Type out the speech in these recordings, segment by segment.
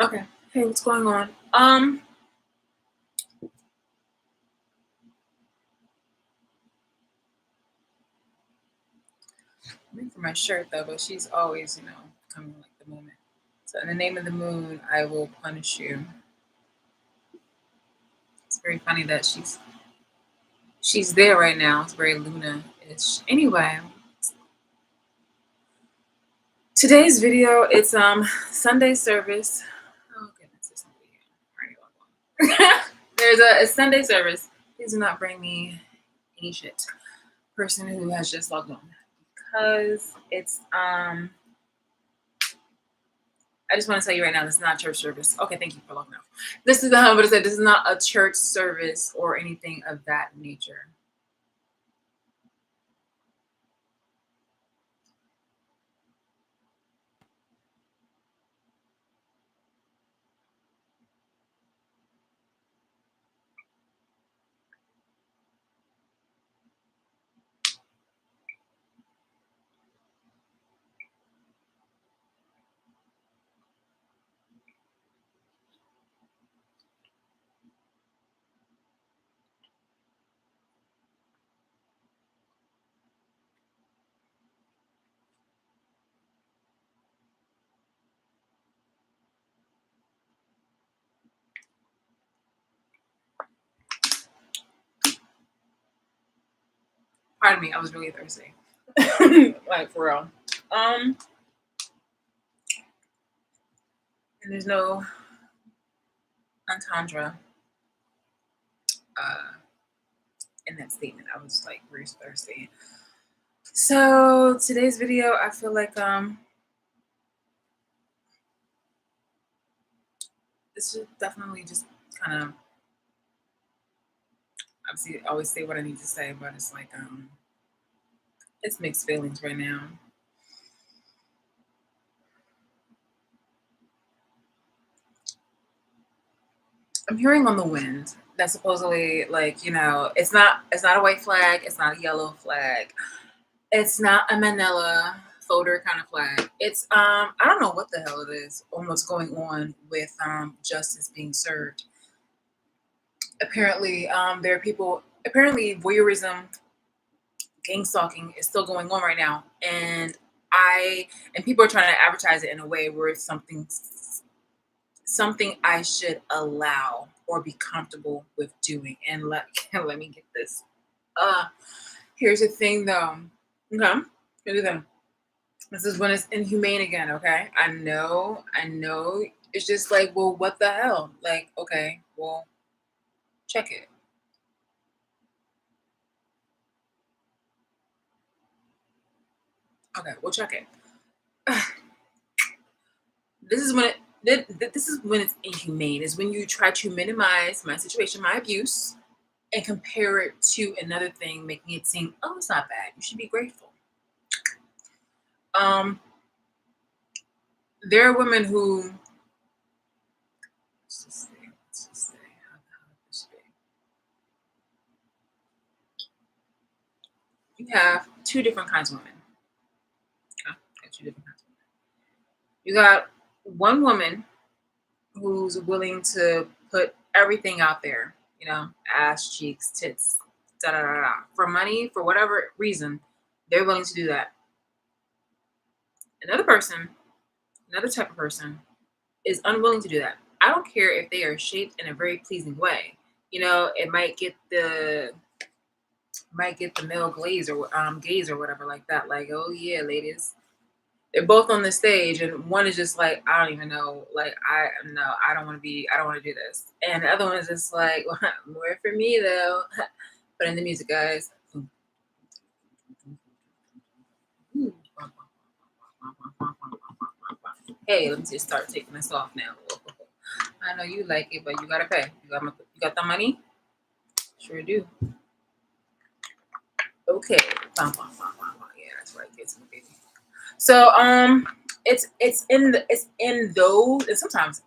Okay. Hey, what's going on? I'm in for my shirt though, but she's always, coming like the moment. So in the name of the moon, I will punish you. It's very funny that she's there right now. It's very Luna-ish. Anyway, today's video, it's Sunday service. Oh goodness, there's somebody here. Alright, there's a Sunday service. Please do not bring me any shit. Person who has just logged on. Because it's I just want to tell you right now, this is not church service. Okay, thank you for logging off. This is what I said. This is not a church service or anything of that nature. Pardon me, I was really thirsty. Like for real. And there's no entendre in that statement. I was like very thirsty. So today's video, I feel like this is definitely just kind of, obviously I always say what I need to say, but it's like it's mixed feelings right now. I'm hearing on the wind that supposedly, like, it's not a white flag, it's not a yellow flag, it's not a Manila folder kind of flag. It's I don't know what the hell it is on what's going on with justice being served. Apparently, there are people, apparently voyeurism, gang stalking is still going on right now. And people are trying to advertise it in a way where it's something I should allow or be comfortable with doing. And let me get this. Here's the thing though. Okay. Here's the thing. This is when it's inhumane again, okay? I know. It's just like, well, what the hell? Like, okay, well, check it. Okay, we'll check it. This is when it's inhumane. Is when you try to minimize my situation, my abuse, and compare it to another thing, making it seem, oh, it's not bad. You should be grateful. There are women who, let's just say, you have two different kinds of women. Okay, two different kinds of women. You got one woman who's willing to put everything out there, ass, cheeks, tits, da da da da, for money, for whatever reason, they're willing to do that. Another type of person is unwilling to do that. I don't care if they are shaped in a very pleasing way. It might get the male gaze or whatever like that. Like, oh yeah, ladies, they're both on the stage, and one is just like, I don't even know, like, I don't want to do this, and the other one is just like, more for me though. But in the music, guys. Hey, let me just start taking this off now. I know you like it, but you gotta pay. You got the money? Sure do. Okay. Yeah, that's right. Kids, baby. So it's in those, and sometimes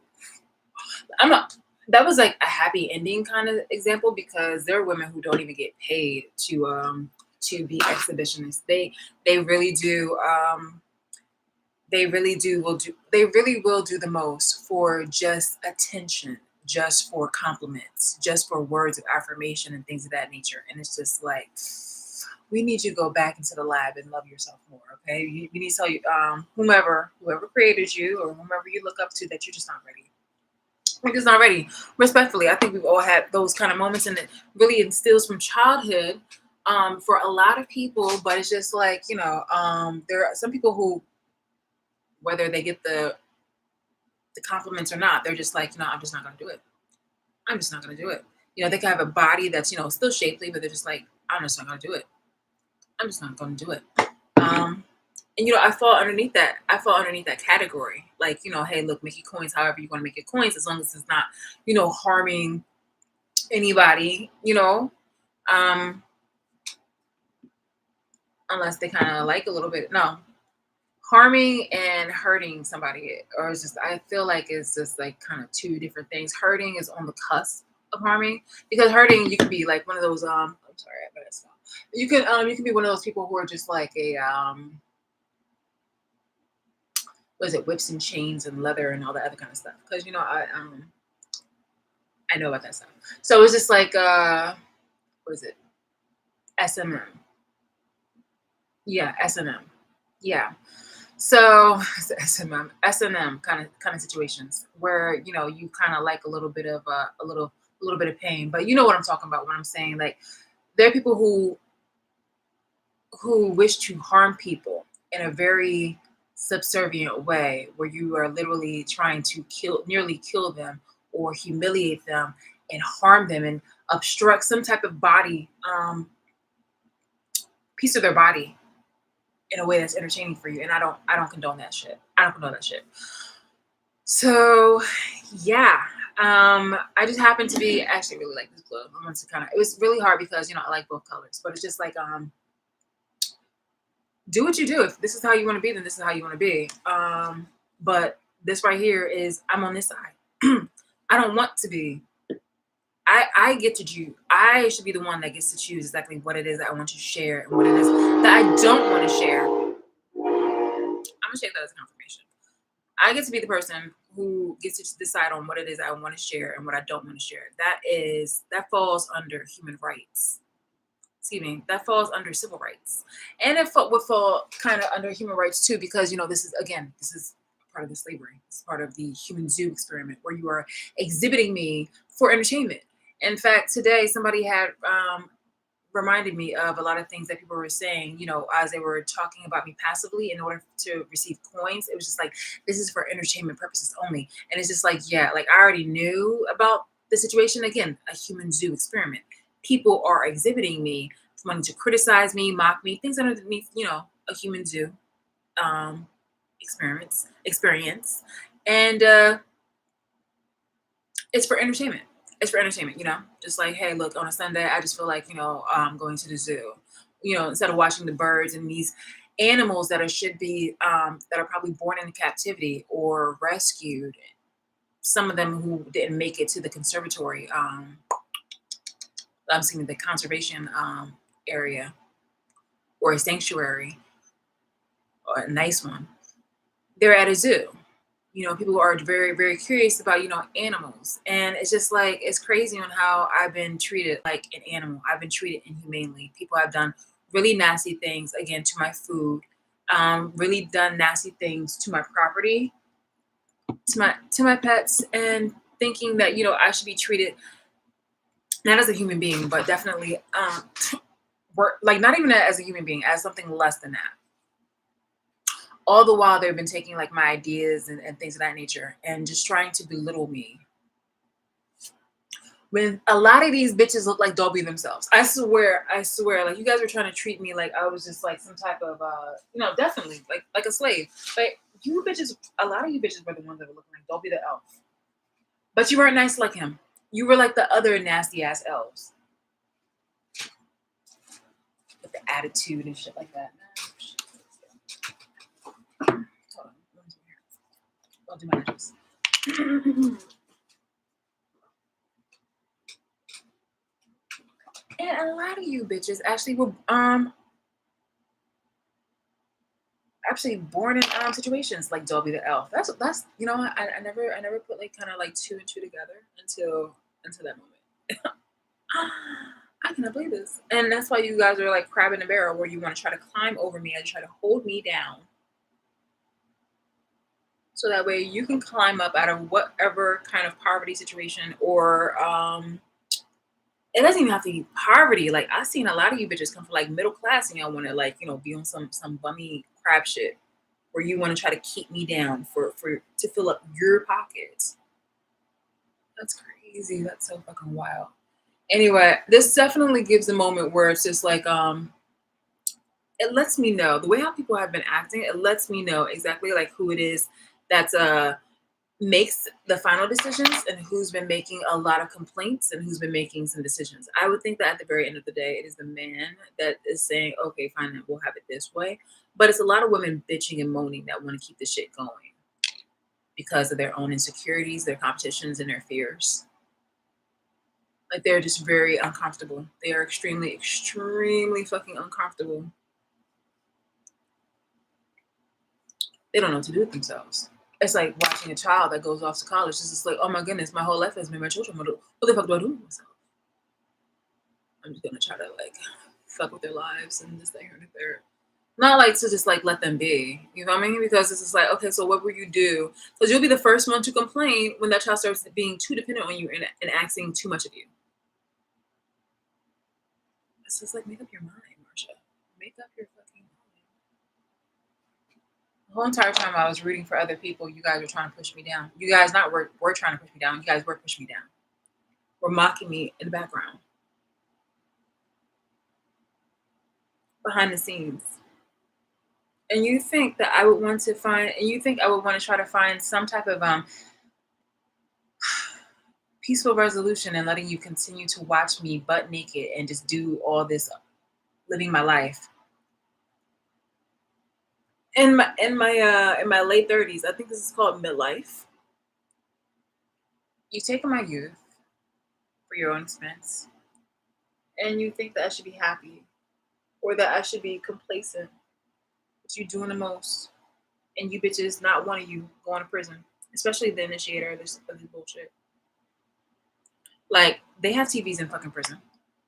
that was like a happy ending kind of example, because there are women who don't even get paid to be exhibitionists. They really do they really will do the most for just attention, just for compliments, just for words of affirmation and things of that nature. And it's just like, we need you to go back into the lab and love yourself more. Okay, we need to tell you, whoever created you or whomever you look up to, that you're just not ready. You're just not ready. Respectfully, I think we've all had those kind of moments, and it really instills from childhood, for a lot of people. But it's just like, there are some people who, whether they get the compliments or not, they're just like, I'm just not gonna do it. I'm just not gonna do it. They can have a body that's, still shapely, but they're just like, I'm just not gonna do it. I'm just not gonna do it. Um, and I fall underneath that. I fall underneath that category. Like, hey, look, make your coins however you want to make your coins, as long as it's not, harming anybody. Um, unless they kind of like a little bit. No, harming and hurting somebody, or it's just, I feel like it's just like kind of two different things. Hurting is on the cusp of harming, because hurting, you can be like one of those, I'm sorry, I better stop. You can be one of those people who are just like a, what is it, whips and chains and leather and all that other kind of stuff, because I know about that stuff. So it's just like, what is it, SMM? Yeah, SMM. Yeah. So S&M kind of situations where, you kind of like a little bit of, a little bit of pain, but you know what I'm talking about when I'm saying, like, there are people who wish to harm people in a very subservient way, where you are literally trying to nearly kill them, or humiliate them and harm them, and obstruct some type of body, piece of their body, in a way that's entertaining for you. And I don't condone that shit. I don't condone that shit. So yeah. I just happen to be actually really like this glove. I want to kind of, it was really hard because, I like both colors, but it's just like, do what you do. If this is how you want to be, then this is how you want to be. But this right here is, I'm on this side. I don't want to be. I get to choose. I should be the one that gets to choose exactly what it is that I want to share, and what it is that I don't want to share. I'm gonna take that as a confirmation. I get to be the person who gets to decide on what it is I want to share and what I don't want to share. That falls under human rights. Excuse me, that falls under civil rights, and would fall kind of under human rights too, because this is part of the slavery. It's part of the human zoo experiment, where you are exhibiting me for entertainment. In fact, today somebody had, reminded me of a lot of things that people were saying, as they were talking about me passively in order to receive coins. It was just like, this is for entertainment purposes only. And it's just like, yeah, like, I already knew about the situation. Again, a human zoo experiment. People are exhibiting me, wanting to criticize me, mock me, things underneath, a human zoo, um, experience. And it's for entertainment. It's for entertainment, just like, hey, look, on a Sunday, I just feel like, I'm going to the zoo, instead of watching the birds and these animals that are probably born into captivity or rescued. Some of them who didn't make it to the conservatory, I'm seeing the conservation, area, or a sanctuary, or a nice one. They're at a zoo. People are very, very curious about, animals. And it's just like, it's crazy on how I've been treated like an animal. I've been treated inhumanely. People have done really nasty things, again, to my food, really done nasty things to my property, to my pets, and thinking that, I should be treated not as a human being, but definitely, like, not even as a human being, as something less than that. All the while, they've been taking like my ideas and things of that nature, and just trying to belittle me. When a lot of these bitches look like Dolby themselves. I swear, like, you guys were trying to treat me like I was just like some type of, definitely like a slave. But you bitches, a lot of you bitches were the ones that were looking like Dolby the elf. But you weren't nice like him. You were like the other nasty ass elves. With the attitude and shit like that. Hold on. I'll do my address. And a lot of you bitches actually were actually born in situations like Dobby the elf. That's you know what, I never put like kind of like two and two together until that moment. I cannot believe this, and that's why you guys are like crab in a barrel, where you want to try to climb over me and try to hold me down, so that way you can climb up out of whatever kind of poverty situation or it doesn't even have to be poverty. Like I've seen a lot of you bitches come from like middle class and y'all want to like, be on some bummy crap shit where you want to try to keep me down for to fill up your pockets. That's crazy. That's so fucking wild. Anyway, this definitely gives a moment where it's just like it lets me know the way how people have been acting, it lets me know exactly like who it is that's makes the final decisions and who's been making a lot of complaints and who's been making some decisions. I would think that at the very end of the day, it is the man that is saying, okay, fine, then we'll have it this way. But it's a lot of women bitching and moaning that want to keep the shit going because of their own insecurities, their competitions, and their fears. Like they're just very uncomfortable. They are extremely, extremely fucking uncomfortable. They don't know what to do with themselves. It's like watching a child that goes off to college. It's just like, oh my goodness, my whole life has been my children. What the fuck do I do with myself? I'm just gonna try to like fuck with their lives and this, that, and the third. Not like to just like let them be. You know what I mean? Because it's just like, okay, so what will you do? Because you'll be the first one to complain when that child starts being too dependent on you and asking too much of you. It's just like make up your mind, Marsha. Make up your fucking mind. The whole entire time I was rooting for other people, you guys were trying to push me down. You guys not were trying to push me down. You guys were pushing me down. Were mocking me in the background. Behind the scenes. And you think that I would want to find and you think I would want to try to find some type of peaceful resolution and letting you continue to watch me butt naked and just do all this living my life. In my late 30s, I think this is called midlife. You've taken my youth for your own expense, and you think that I should be happy or that I should be complacent. But you doing the most, and you bitches, not one of you, going to prison, especially the initiator of this bullshit. Like they have TVs in fucking prison.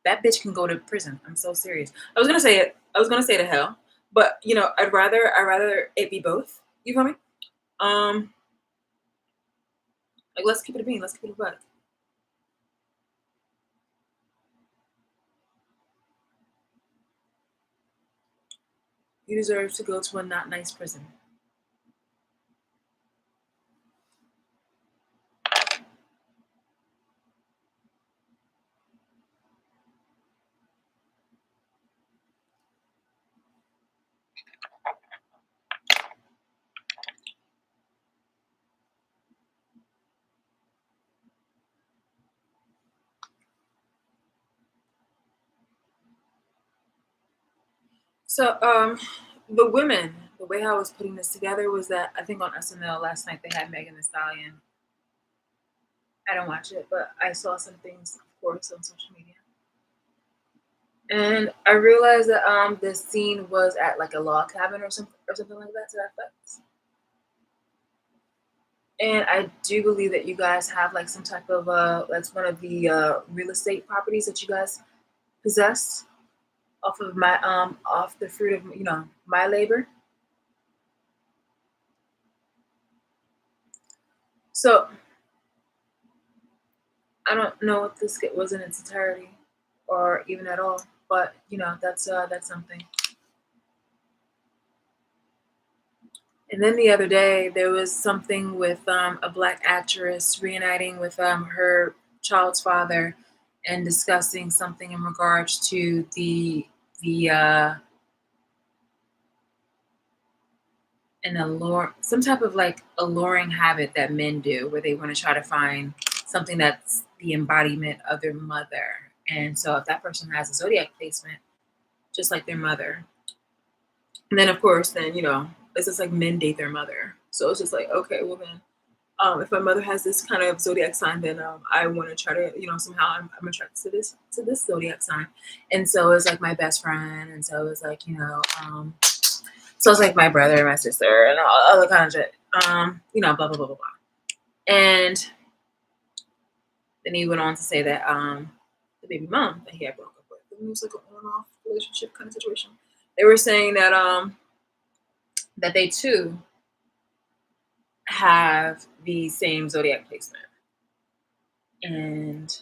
That bitch can go to prison. I'm so serious. I was gonna say it. I was gonna say to hell, but I'd rather it be both. You feel me? Um, like let's keep it a bean. Let's keep it a buck. You deserve to go to a not nice prison. So, the women, the way I was putting this together was that I think on SNL last night they had Megan Thee Stallion. I don't watch it, but I saw some things, of course, on social media. And I realized that the scene was at like a log cabin or something like that to that effect. And I do believe that you guys have like some type of that's one of the real estate properties that you guys possess off of my off the fruit of my labor. So I don't know what this skit was in its entirety or even at all, but that's something. And then the other day, there was something with a black actress reuniting with her child's father and discussing something in regards to the an allure, some type of like alluring habit that men do, where they want to try to find something that's the embodiment of their mother. And so, if that person has a zodiac placement, just like their mother, and then of course, then it's just like men date their mother. So it's just like, okay, well then, if my mother has this kind of zodiac sign, then I want to try to, somehow I'm attracted to this zodiac sign, and so it's like my best friend, and so it's like So it's like my brother and my sister and all other kind of shit. Blah blah blah blah blah. And then he went on to say that the baby mom that he had broke up with, it was like an on-off relationship kind of situation. They were saying that that they too have the same zodiac placement, and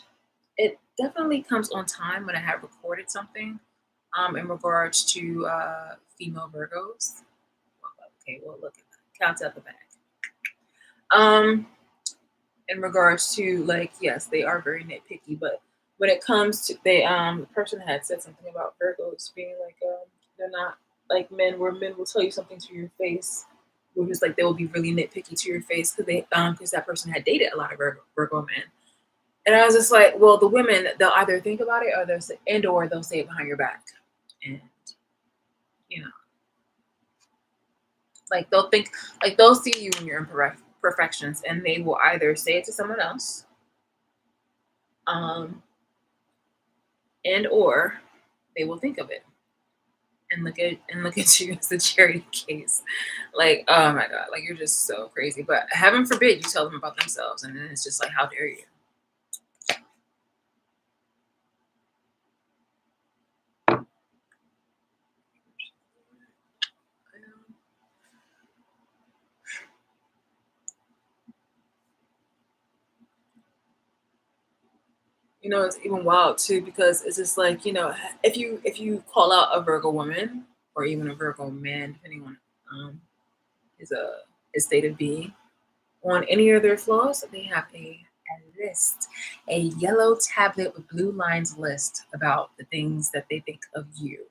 it definitely comes on time when I have recorded something in regards to female Virgos. Okay, well look at that. Counts at the back. Um, in regards to like, yes, they are very nitpicky, but when it comes to the person had said something about Virgos being like they're not like men, where men will tell you something to your face, which is like they will be really nitpicky to your face because that person had dated a lot of Virgo men. And I was just like, well, the women, they'll either think about it or they'll say it behind your back. And, you know, like they'll think, like they'll see you in your imperfections and they will either say it to someone else, and or they will think of it and look at you as a charity case. Like, oh my God, like you're just so crazy. But heaven forbid you tell them about themselves. And then it's just like, how dare you? It's even wild too because it's just like, if you call out a Virgo woman or even a Virgo man, depending on his his state of being, on any of their flaws, they have a list, a yellow tablet with blue lines list about the things that they think of you.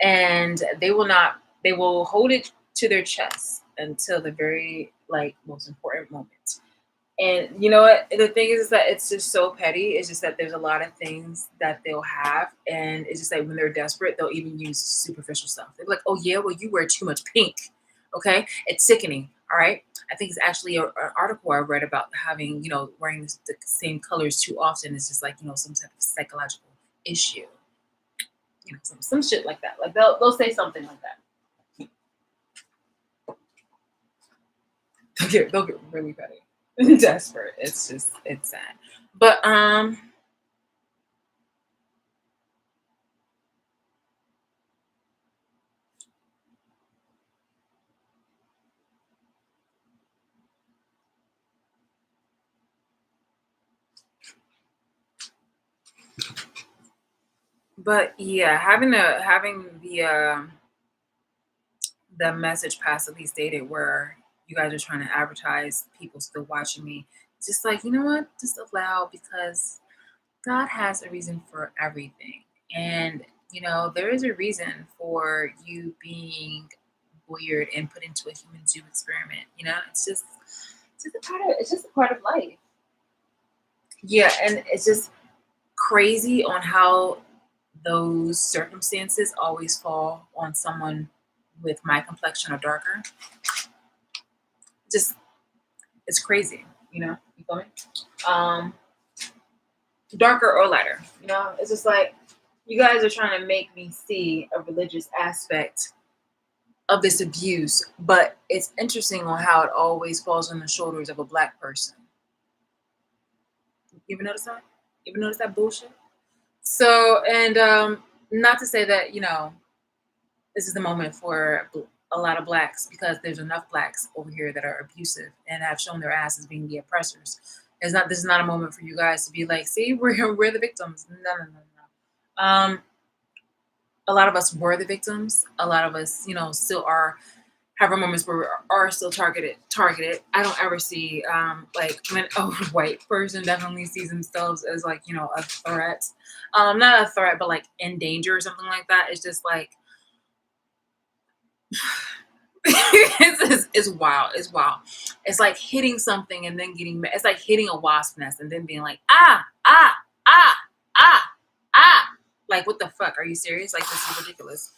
And they will hold it to their chest until the very like most important moment. And you know what? The thing is that it's just so petty. It's just that there's a lot of things that they'll have, and it's just like when they're desperate, they'll even use superficial stuff. They're like, "Oh yeah, well you wear too much pink." Okay, it's sickening. All right, I think it's actually an article I read about having wearing the same colors too often is just like some type of psychological issue. Some shit like that. Like they'll say something like that. They'll get really petty. Desperate. It's sad. But yeah, having the message passively stated where you guys are trying to advertise people still watching me, just like, you know what, just allow, because God has a reason for everything. And there is a reason for you being weird and put into a human zoo experiment. It's just a part of life. Yeah, and it's just crazy on how those circumstances always fall on someone with my complexion or darker. Just it's crazy, You feel me? Um, Darker or lighter, It's just like you guys are trying to make me see a religious aspect of this abuse, but it's interesting on how it always falls on the shoulders of a black person. You ever notice that? You ever notice that bullshit? So, and not to say that this is the moment for a lot of blacks, because there's enough blacks over here that are abusive and have shown their ass as being the oppressors. This is not a moment for you guys to be like, see, we're the victims. No. A lot of us were the victims. A lot of us, still have our moments where we are still targeted. I don't ever see like when a white person definitely sees themselves as like, a threat. Not a threat, but like in danger or something like that. It's just like it's wild. It's wild. It's like hitting something and then it's like hitting a wasp nest and then being like, ah, ah, ah, ah, ah. Like, what the fuck? Are you serious? Like, this is ridiculous.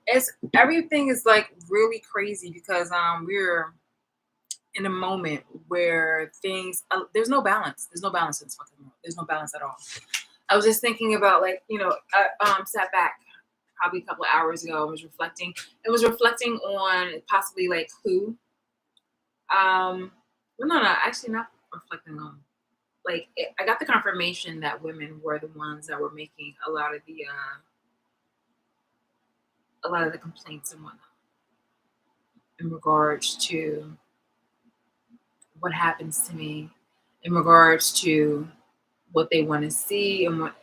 It's everything is like really crazy because we're in a moment where things there's no balance. There's no balance in this fucking world. There's no balance at all. I was just thinking about, like, I sat back probably a couple of hours ago. I was reflecting. It was reflecting on possibly like who. Well, no, actually not reflecting on. Like I got the confirmation that women were the ones that were making a lot of the complaints and whatnot in regards to what happens to me, in regards to what they want to see and what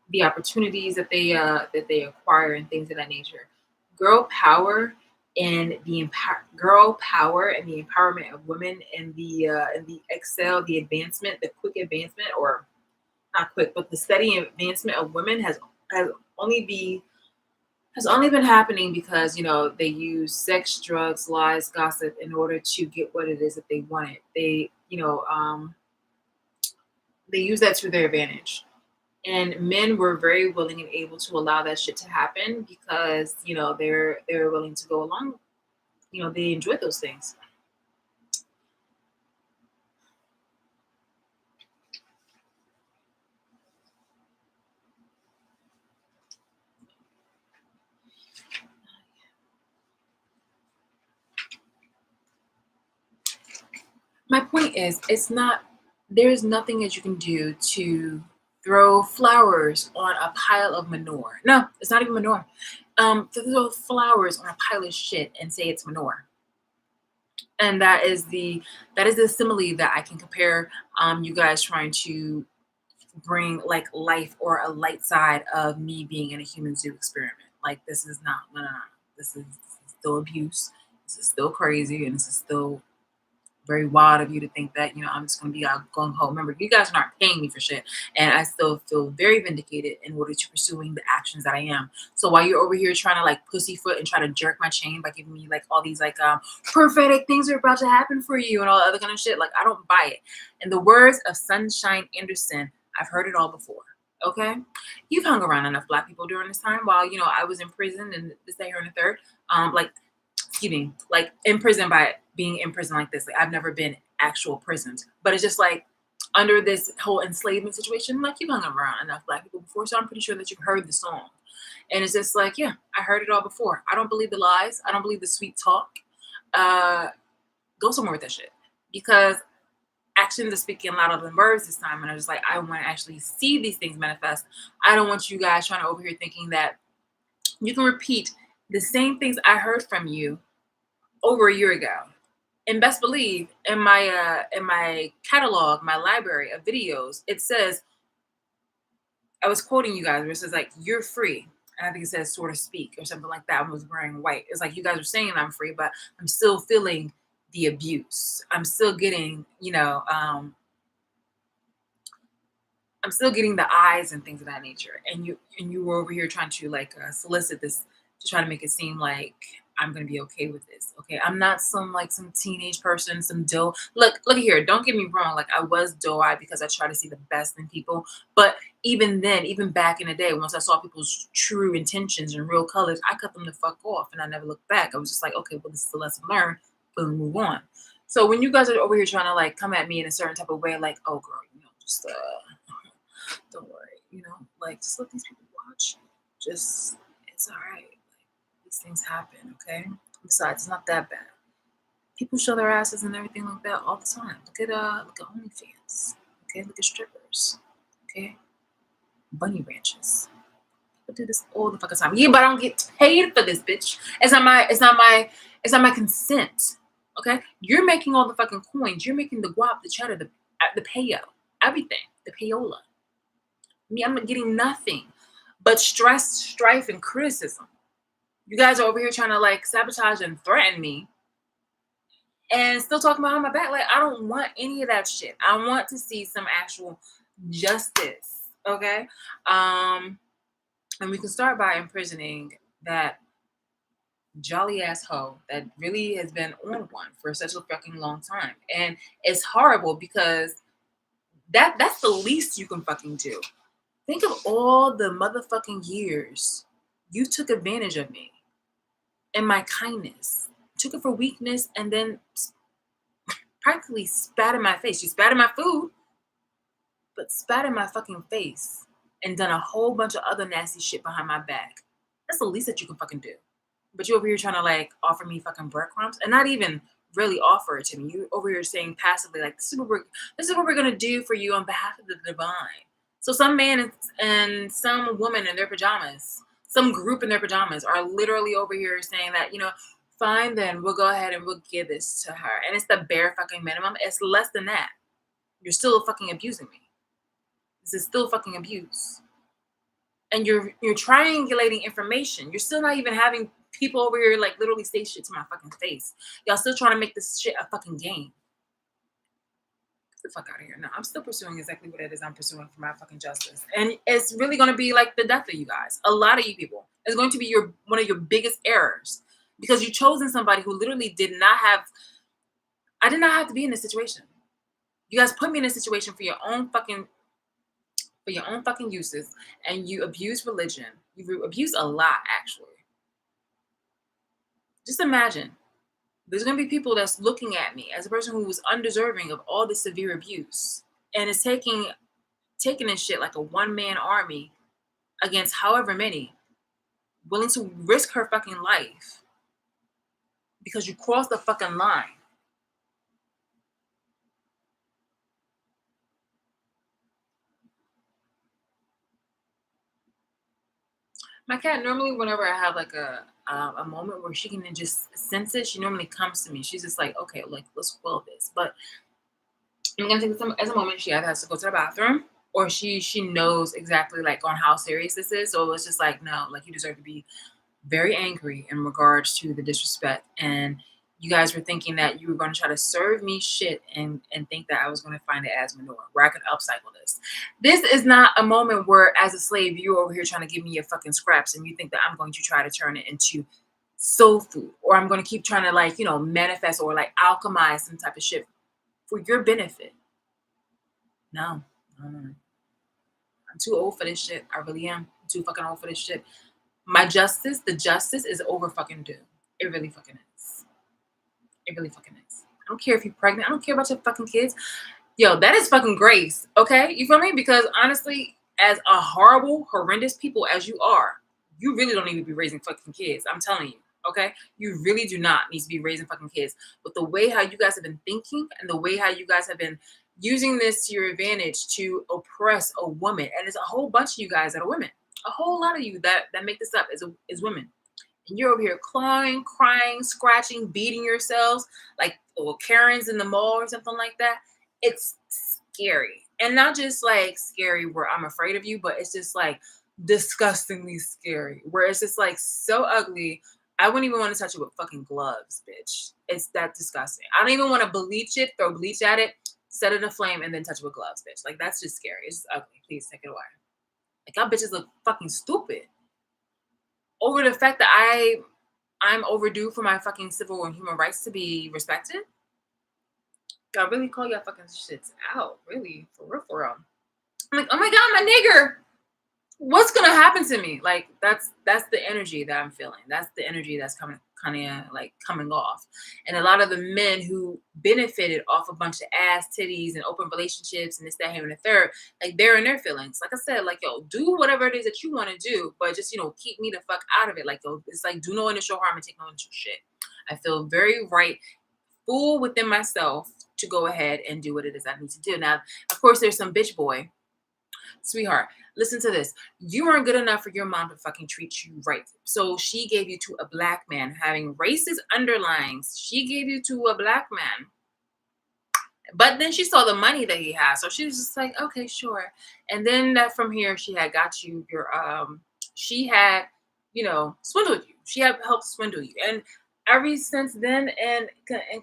the opportunities that they acquire and things of that nature. Girl power girl power and the empowerment of women and the excel, the advancement, the quick advancement, or not quick, but the steady advancement of women has only be has only been happening because they use sex, drugs, lies, gossip in order to get what it is that they wanted. They use that to their advantage. And men were very willing and able to allow that shit to happen because they're willing to go along. They enjoy those things. My point is, there's nothing that you can do to throw flowers on a pile of manure. No, it's not even manure. To throw flowers on a pile of shit and say it's manure. And that is the simile that I can compare you guys trying to bring like life or a light side of me being in a human zoo experiment. Like this is not no, no, no. This is still abuse. This is still crazy, and this is still very wild of you to think that I'm just going to be out gung ho. Remember, you guys aren't paying me for shit, and I still feel very vindicated in order to pursuing the actions that I am. So while you're over here trying to like pussyfoot and try to jerk my chain by giving me like all these like prophetic things are about to happen for you and all other kind of shit, like I don't buy it. In the words of Sunshine Anderson, I've heard it all before. Okay, you've hung around enough Black people during this time while I was in prison and this, that, here, and the third. Like excuse me, like in prison by being in prison like this. Like I've never been actual prisoned, but it's just like under this whole enslavement situation, like you've hung around enough Black people before, so I'm pretty sure that you've heard the song. And it's just like, yeah, I heard it all before. I don't believe the lies. I don't believe the sweet talk. Uh, Go somewhere with that shit because actions are speaking louder than words this time. And I was like, I want to actually see these things manifest. I don't want you guys trying to over here thinking that you can repeat the same things I heard from you over a year ago. And best believe in my catalog, my library of videos, it says, I was quoting you guys where it says like you're free. And I think it says sort of speak or something like that. I was wearing white. It's like you guys are saying I'm free, but I'm still feeling the abuse. I'm still getting, I'm still getting the eyes and things of that nature. And you were over here trying to like solicit this to try to make it seem like I'm gonna be okay with this. Okay, I'm not some teenage person, some doe. Look here. Don't get me wrong. Like I was doe-eyed because I try to see the best in people. But even then, even back in the day, once I saw people's true intentions and real colors, I cut them the fuck off, and I never looked back. I was just like, okay, well, this is a lesson learned. Boom, move on. So when you guys are over here trying to like come at me in a certain type of way, like, oh girl, just don't worry, like just let these people watch. Just it's all right. These things happen, okay? Besides, it's not that bad. People show their asses and everything like that all the time. Look at OnlyFans. Okay, look at strippers. Okay, bunny ranches. People do this all the fucking time. Yeah, but I don't get paid for this, bitch. It's not my consent. Okay, you're making all the fucking coins. You're making the guap, the cheddar, the payo, everything, the payola. Me, I'm not getting nothing but stress, strife, and criticism. You guys are over here trying to like sabotage and threaten me and still talking behind my back. Like, I don't want any of that shit. I want to see some actual justice. Okay. And we can start by imprisoning that jolly ass hoe that really has been on one for such a fucking long time. And it's horrible because that's the least you can fucking do. Think of all the motherfucking years you took advantage of me and my kindness. Took it for weakness and then practically spat in my face. You spat in my food, but spat in my fucking face and done a whole bunch of other nasty shit behind my back. That's the least that you can fucking do. But you over here trying to like offer me fucking breadcrumbs and not even really offer it to me. You over here saying passively like this is what we're gonna do for you on behalf of the divine. So some man and some woman in their pajamas, some group in their pajamas are literally over here saying that, fine then we'll go ahead and we'll give this to her. And it's the bare fucking minimum. It's less than that. You're still fucking abusing me. This is still fucking abuse. And you're triangulating information. You're still not even having people over here like literally say shit to my fucking face. Y'all still trying to make this shit a fucking game. Get the fuck out of here. No, I'm still pursuing exactly what it is I'm pursuing for my fucking justice. And it's really gonna be like the death of you guys. A lot of you people. It's going to be one of your biggest errors. Because you've chosen somebody who literally I did not have to be in this situation. You guys put me in a situation for your own fucking uses, and you abuse religion. You abuse a lot, actually. Just imagine, there's gonna be people that's looking at me as a person who was undeserving of all this severe abuse, and is taking this shit like a one-man army against however many, willing to risk her fucking life because you crossed the fucking line. My cat normally, whenever I have like a moment where she can just sense it, she normally comes to me. She's just like, okay, like let's quell this. But I'm gonna take this as a moment. She either has to go to the bathroom, or she knows exactly like on how serious this is. So it's just like, no, like you deserve to be very angry in regards to the disrespect. And you guys were thinking that you were going to try to serve me shit and think that I was going to find it as manure, where I could upcycle this. This is not a moment where, as a slave, you're over here trying to give me your fucking scraps and you think that I'm going to try to turn it into soul food, or I'm going to keep trying to like, manifest or like alchemize some type of shit for your benefit. No, no, no. I'm too old for this shit. I really am. I'm too fucking old for this shit. The justice is over fucking due. It really fucking is. It really fucking is. I don't care if you're pregnant. I don't care about your fucking kids. Yo, that is fucking grace. Okay? You feel me? Because honestly, as a horrible, horrendous people as you are, you really don't need to be raising fucking kids. I'm telling you. Okay? You really do not need to be raising fucking kids. But the way how you guys have been thinking and the way how you guys have been using this to your advantage to oppress a woman, and there's a whole bunch of you guys that are women. A whole lot of you that make this up is women. And you're over here clawing, crying, scratching, beating yourselves like Karens in the mall or something like that. It's scary. And not just like scary where I'm afraid of you, but it's just like disgustingly scary. Where it's just like so ugly. I wouldn't even want to touch it with fucking gloves, bitch. It's that disgusting. I don't even want to bleach it, throw bleach at it, set it aflame, and then touch it with gloves, bitch. Like that's just scary. It's just ugly. Please take it away. Like y'all bitches look fucking stupid over the fact that I'm overdue for my fucking civil and human rights to be respected. Y'all really call y'all fucking shits out, really, for real, for real. I'm like, oh my god, my nigger, what's gonna happen to me? Like that's the energy that I'm feeling. That's the energy that's coming off. And a lot of the men who benefited off a bunch of ass titties and open relationships and this, that, here, and the third, like they're in their feelings. Like I said, like yo, do whatever it is that you want to do, but just keep me the fuck out of it. Like yo, it's like do no initial harm and take no initial shit. I feel very full within myself to go ahead and do what it is I need to do. Now, of course, there's some bitch boy. Sweetheart, listen to this. You weren't good enough for your mom to fucking treat you right. So she gave you to a black man having racist underlines. She gave you to a black man. But then she saw the money that he has. So she was just like, okay, sure. And then that from here, she had got you she had, swindled you. She had helped swindle you. And ever since then and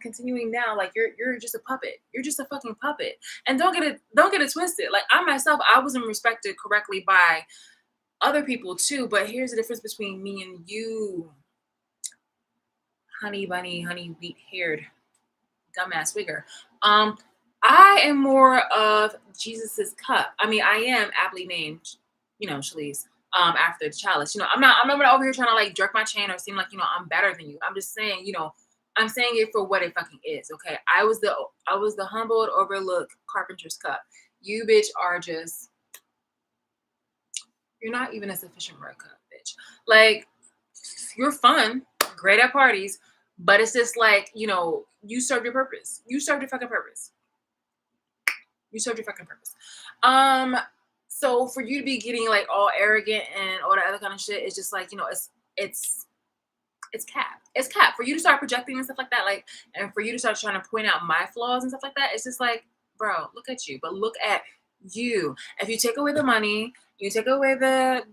continuing now, like you're just a puppet. You're just a fucking puppet. And don't get it twisted. Like I myself, I wasn't respected correctly by other people too. But here's the difference between me and you, honey bunny, honey wheat haired dumbass wigger. I am more of Jesus's cup. I mean, I am aptly named, Shalice. After the chalice. I'm not over here trying to like jerk my chain or seem like, I'm better than you. I'm just saying, I'm saying it for what it fucking is. Okay. I was the humbled, overlooked carpenter's cup. You bitch are just, you're not even a sufficient red cup, bitch. Like, you're fun, great at parties, but it's just like, you served your purpose. You served your fucking purpose. You served your fucking purpose. Um, so for you to be getting like all arrogant and all that other kind of shit, it's just like, it's it's cap. It's cap. For you to start projecting and stuff like that, like, and for you to start trying to point out my flaws and stuff like that, it's just like, bro, look at you. But look at you. If you take away the money, you take away the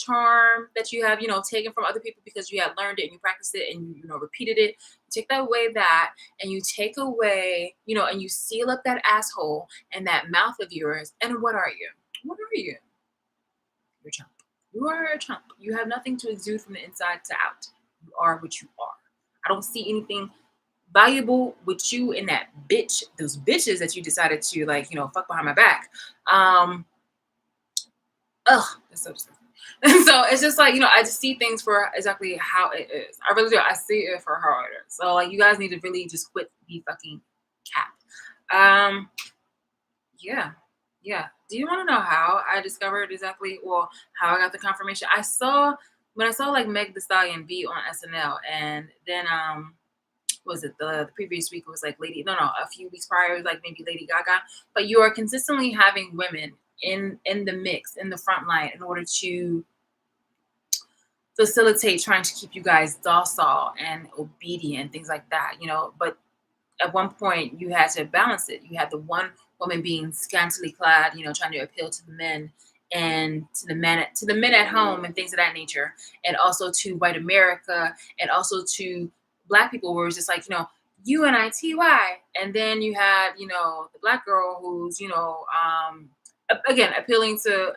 charm that you have, taken from other people because you had learned it and you practiced it and you repeated it. Take that away that and you take away, and you seal up that asshole and that mouth of yours. And what are you? What are you? You're a chump. You are a chump. You have nothing to exude from the inside to out. You are what you are. I don't see anything valuable with you in that bitch, those bitches that you decided to fuck behind my back. That's so disgusting. And so it's just like, I just see things for exactly how it is. I really do. I see it for how it is. So like, you guys need to really just quit the fucking cap. Yeah. Do you want to know how I discovered exactly, how I got the confirmation? When I saw like Meg Thee Stallion be on SNL, and then was it the previous week? It was like a few weeks prior, it was like maybe Lady Gaga. But you are consistently having women in the mix, in the front line, in order to facilitate trying to keep you guys docile and obedient, things like that. But at one point you had to balance it. You had the one woman being scantily clad, trying to appeal to the men and to the men at home and things of that nature, and also to white America, and also to black people, where it's just like, UNITY. And then you had, the black girl who's, again, appealing to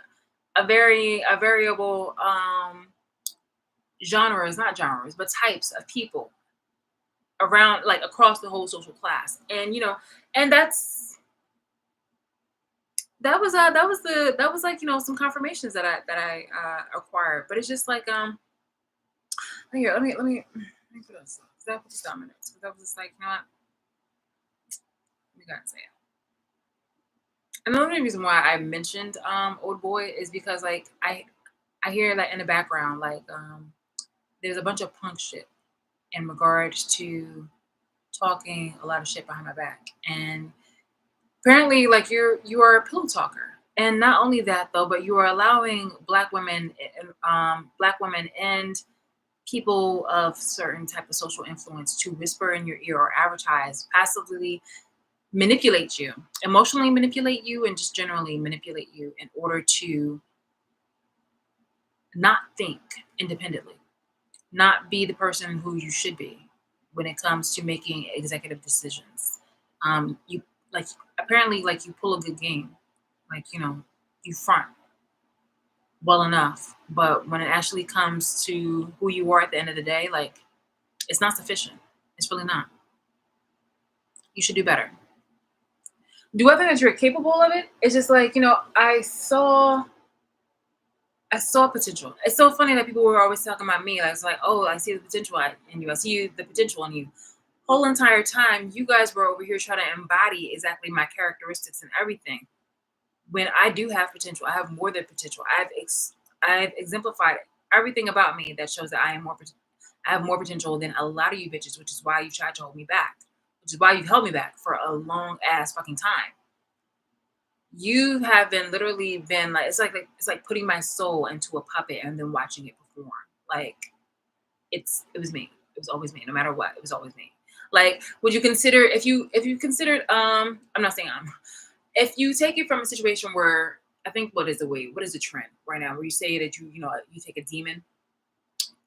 a variable not genres, but types of people around, like, across the whole social class. And and that was like, some confirmations that I acquired. But it's just like, here, let me put this up, because I put this down my notes, because I was just like, what, we gotta say it. And the only reason why I mentioned Old Boy is because, like, I hear that in the background, like, there's a bunch of punk shit in regards to talking a lot of shit behind my back. And apparently, like, you are a pillow talker. And not only that though, but you are allowing black women and people of certain type of social influence to whisper in your ear or advertise, passively manipulate you, emotionally manipulate you, and just generally manipulate you in order to not think independently, not be the person who you should be when it comes to making executive decisions. You, like, apparently, like, you pull a good game, like, you front well enough, but when it actually comes to who you are at the end of the day, like, it's not sufficient. It's really not. You should do better. Do I think that you're capable of it? It's just like, I saw potential. It's so funny that people were always talking about me. Like, it's like, oh, I see the potential in you. I see the potential in you. Whole entire time, you guys were over here trying to embody exactly my characteristics and everything. When I do have potential, I have more than potential. I've exemplified everything about me that shows that I have more potential than a lot of you bitches, which is why you tried to hold me back, which is why you've held me back for a long ass fucking time. You have literally been like, it's like putting my soul into a puppet and then watching it perform. Like, it was me. It was always me. No matter what, it was always me. Like, would you consider, if you considered, I'm not saying if you take it from a situation where, I think, what is the trend right now, where you say that you take a demon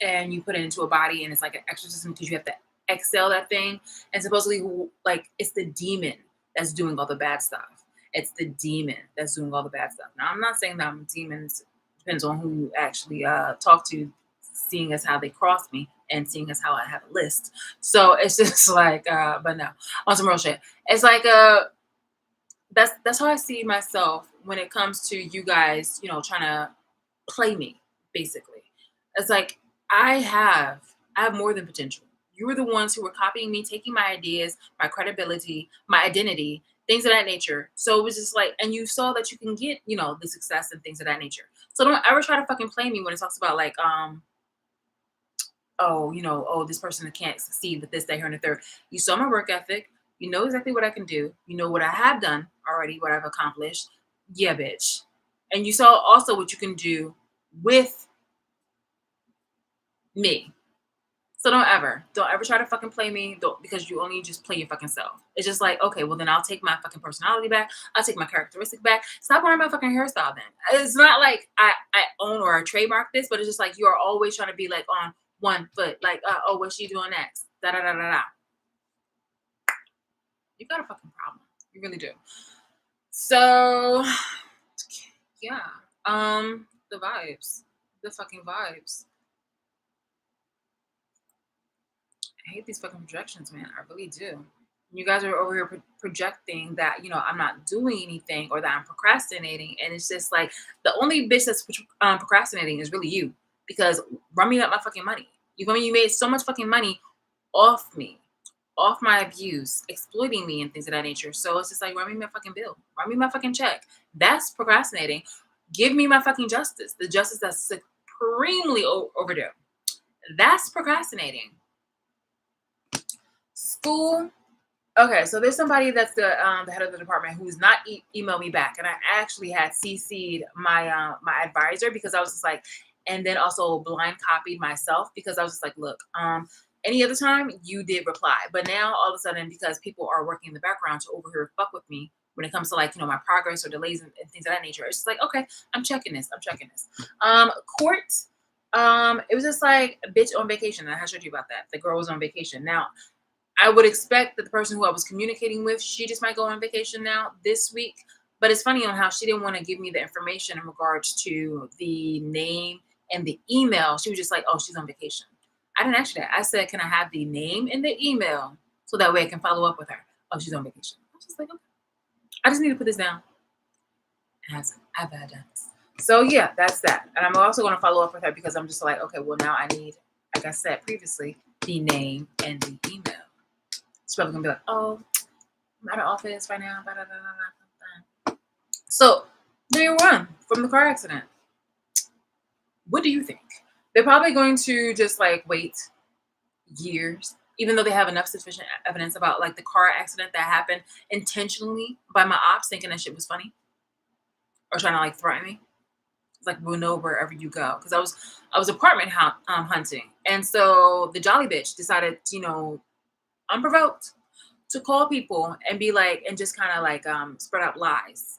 and you put it into a body, and it's like an exorcism because you have to exhale that thing, and supposedly, like, it's the demon that's doing all the bad stuff. It's the demon that's doing all the bad stuff. Now, I'm not saying that I'm demons. Depends on who you actually talk to, seeing as how they cross me and seeing as how I have a list. So it's just like, but no, on some real shit. It's like, that's how I see myself when it comes to you guys, trying to play me, basically. It's like, I have more than potential. You were the ones who were copying me, taking my ideas, my credibility, my identity, things of that nature. So it was just like, and you saw that you can get, the success and things of that nature. So don't ever try to fucking play me when it talks about, like, oh, oh, this person can't succeed with this, that, here, and the third. You saw my work ethic. You know exactly what I can do. You know what I have done already, what I've accomplished. Yeah, bitch. And you saw also what you can do with me. So don't ever try to fucking play me. Don't, because you only just play your fucking self. It's just like, okay, well then I'll take my fucking personality back. I'll take my characteristic back. Stop wearing my fucking hairstyle then. It's not like I own or trademark this, but it's just like you are always trying to be like on one foot. Like, oh, what's she doing next? Da da da da da. You got a fucking problem. You really do. So yeah. The vibes. The fucking vibes. I hate these fucking projections, man. I really do. You guys are over here projecting that I'm not doing anything or that I'm procrastinating, and it's just like the only bitch that's procrastinating is really you, because run me up my fucking money. You feel me? You made so much fucking money off me, off my abuse, exploiting me and things of that nature. So it's just like run me my fucking bill, run me my fucking check. That's procrastinating. Give me my fucking justice, the justice that's supremely overdue. That's procrastinating. School. Okay, so there's somebody that's the head of the department who's not emailed me back, and I actually had CC'd my advisor, because I was just like, and then also blind copied myself, because I was just like, look, any other time you did reply, but now all of a sudden, because people are working in the background to over here fuck with me when it comes to like my progress or delays and things of that nature, it's just like, okay, I'm checking this. Court. It was just like a bitch on vacation. I showed you about that. The girl was on vacation. Now I would expect that the person who I was communicating with, she just might go on vacation now this week. But it's funny on how she didn't want to give me the information in regards to the name and the email. She was just like, oh, she's on vacation. I didn't ask you that. I said, can I have the name and the email so that way I can follow up with her? Oh, she's on vacation. I was just like, okay. I just need to put this down. As I've done this. So yeah, that's that. And I'm also going to follow up with her, because I'm just like, okay, well now I need, like I said previously, the name and the email. She's probably gonna be like, oh, I'm out of office right now. Blah, blah, blah, blah, blah. So there you run from the car accident. What do you think? They're probably going to just like wait years, even though they have enough sufficient evidence about like the car accident that happened intentionally by my ops, thinking that shit was funny or trying to like threaten me. It's like, we'll know wherever you go, because I was apartment hunting, and so the jolly bitch decided, unprovoked, to call people and be like, and just kind of like spread out lies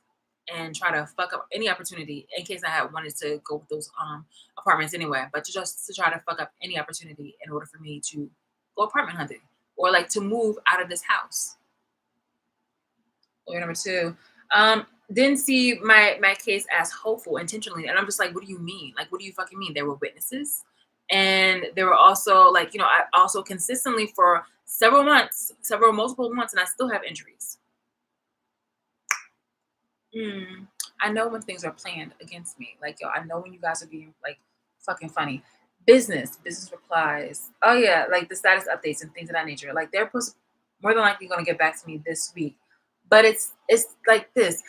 and try to fuck up any opportunity, in case I had wanted to go with those apartments anyway, but to try to fuck up any opportunity in order for me to go apartment hunting or like to move out of this house. Lawyer number two. Didn't see my case as hopeful intentionally, and I'm just like, what do you mean? Like, what do you fucking mean? There were witnesses, and there were also like, I also consistently for multiple months, and I still have injuries. I know when things are planned against me. Like, yo, I know when you guys are being like fucking funny. Business replies. Oh yeah, like the status updates and things of that nature. Like they're more than likely going to get back to me this week. But it's like this.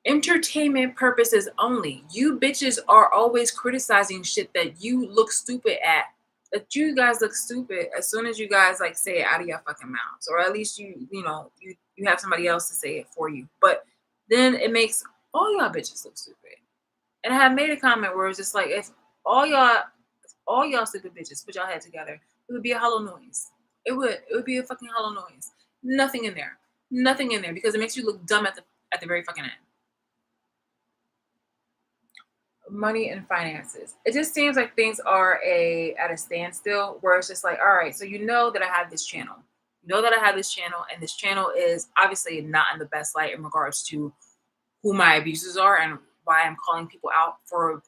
Entertainment purposes only. You bitches are always criticizing shit that you look stupid at. That you guys look stupid as soon as you guys like say it out of your fucking mouths, or at least you have somebody else to say it for you. But then it makes all y'all bitches look stupid. And I have made a comment where it's just like, if all y'all stupid bitches put y'all head together, it would be a hollow noise. It would be a fucking hollow noise. Nothing in there, because it makes you look dumb at the very fucking end. Money and finances. It just seems like things are at a standstill, where it's just like, all right, so you know that I have this channel. And this channel is obviously not in the best light in regards to who my abusers are and why I'm calling people out for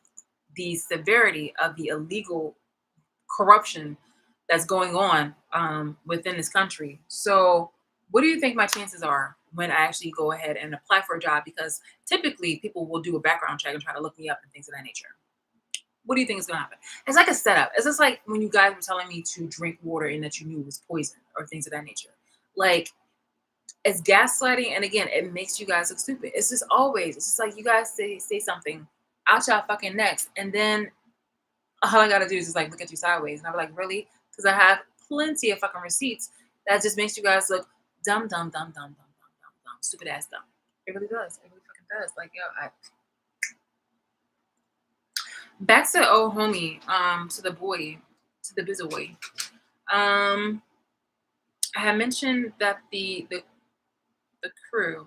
the severity of the illegal corruption that's going on within this country. So what do you think my chances are when I actually go ahead and apply for a job? Because typically people will do a background check and try to look me up and things of that nature. What do you think is going to happen? It's like a setup. It's just like when you guys were telling me to drink water and that you knew it was poison or things of that nature. Like, it's gaslighting, and again, it makes you guys look stupid. It's just like you guys say something out y'all fucking necks, and then all I gotta do is just like look at you sideways. And I'm like, really? Because I have plenty of fucking receipts that just makes you guys look dumb, dumb, dumb, dumb, dumb, dumb, dumb, dumb, stupid ass dumb. It really does. It really fucking does. Like, yo, back to the old homie, to the boy, to the busy boy. Um, I had mentioned that the crew,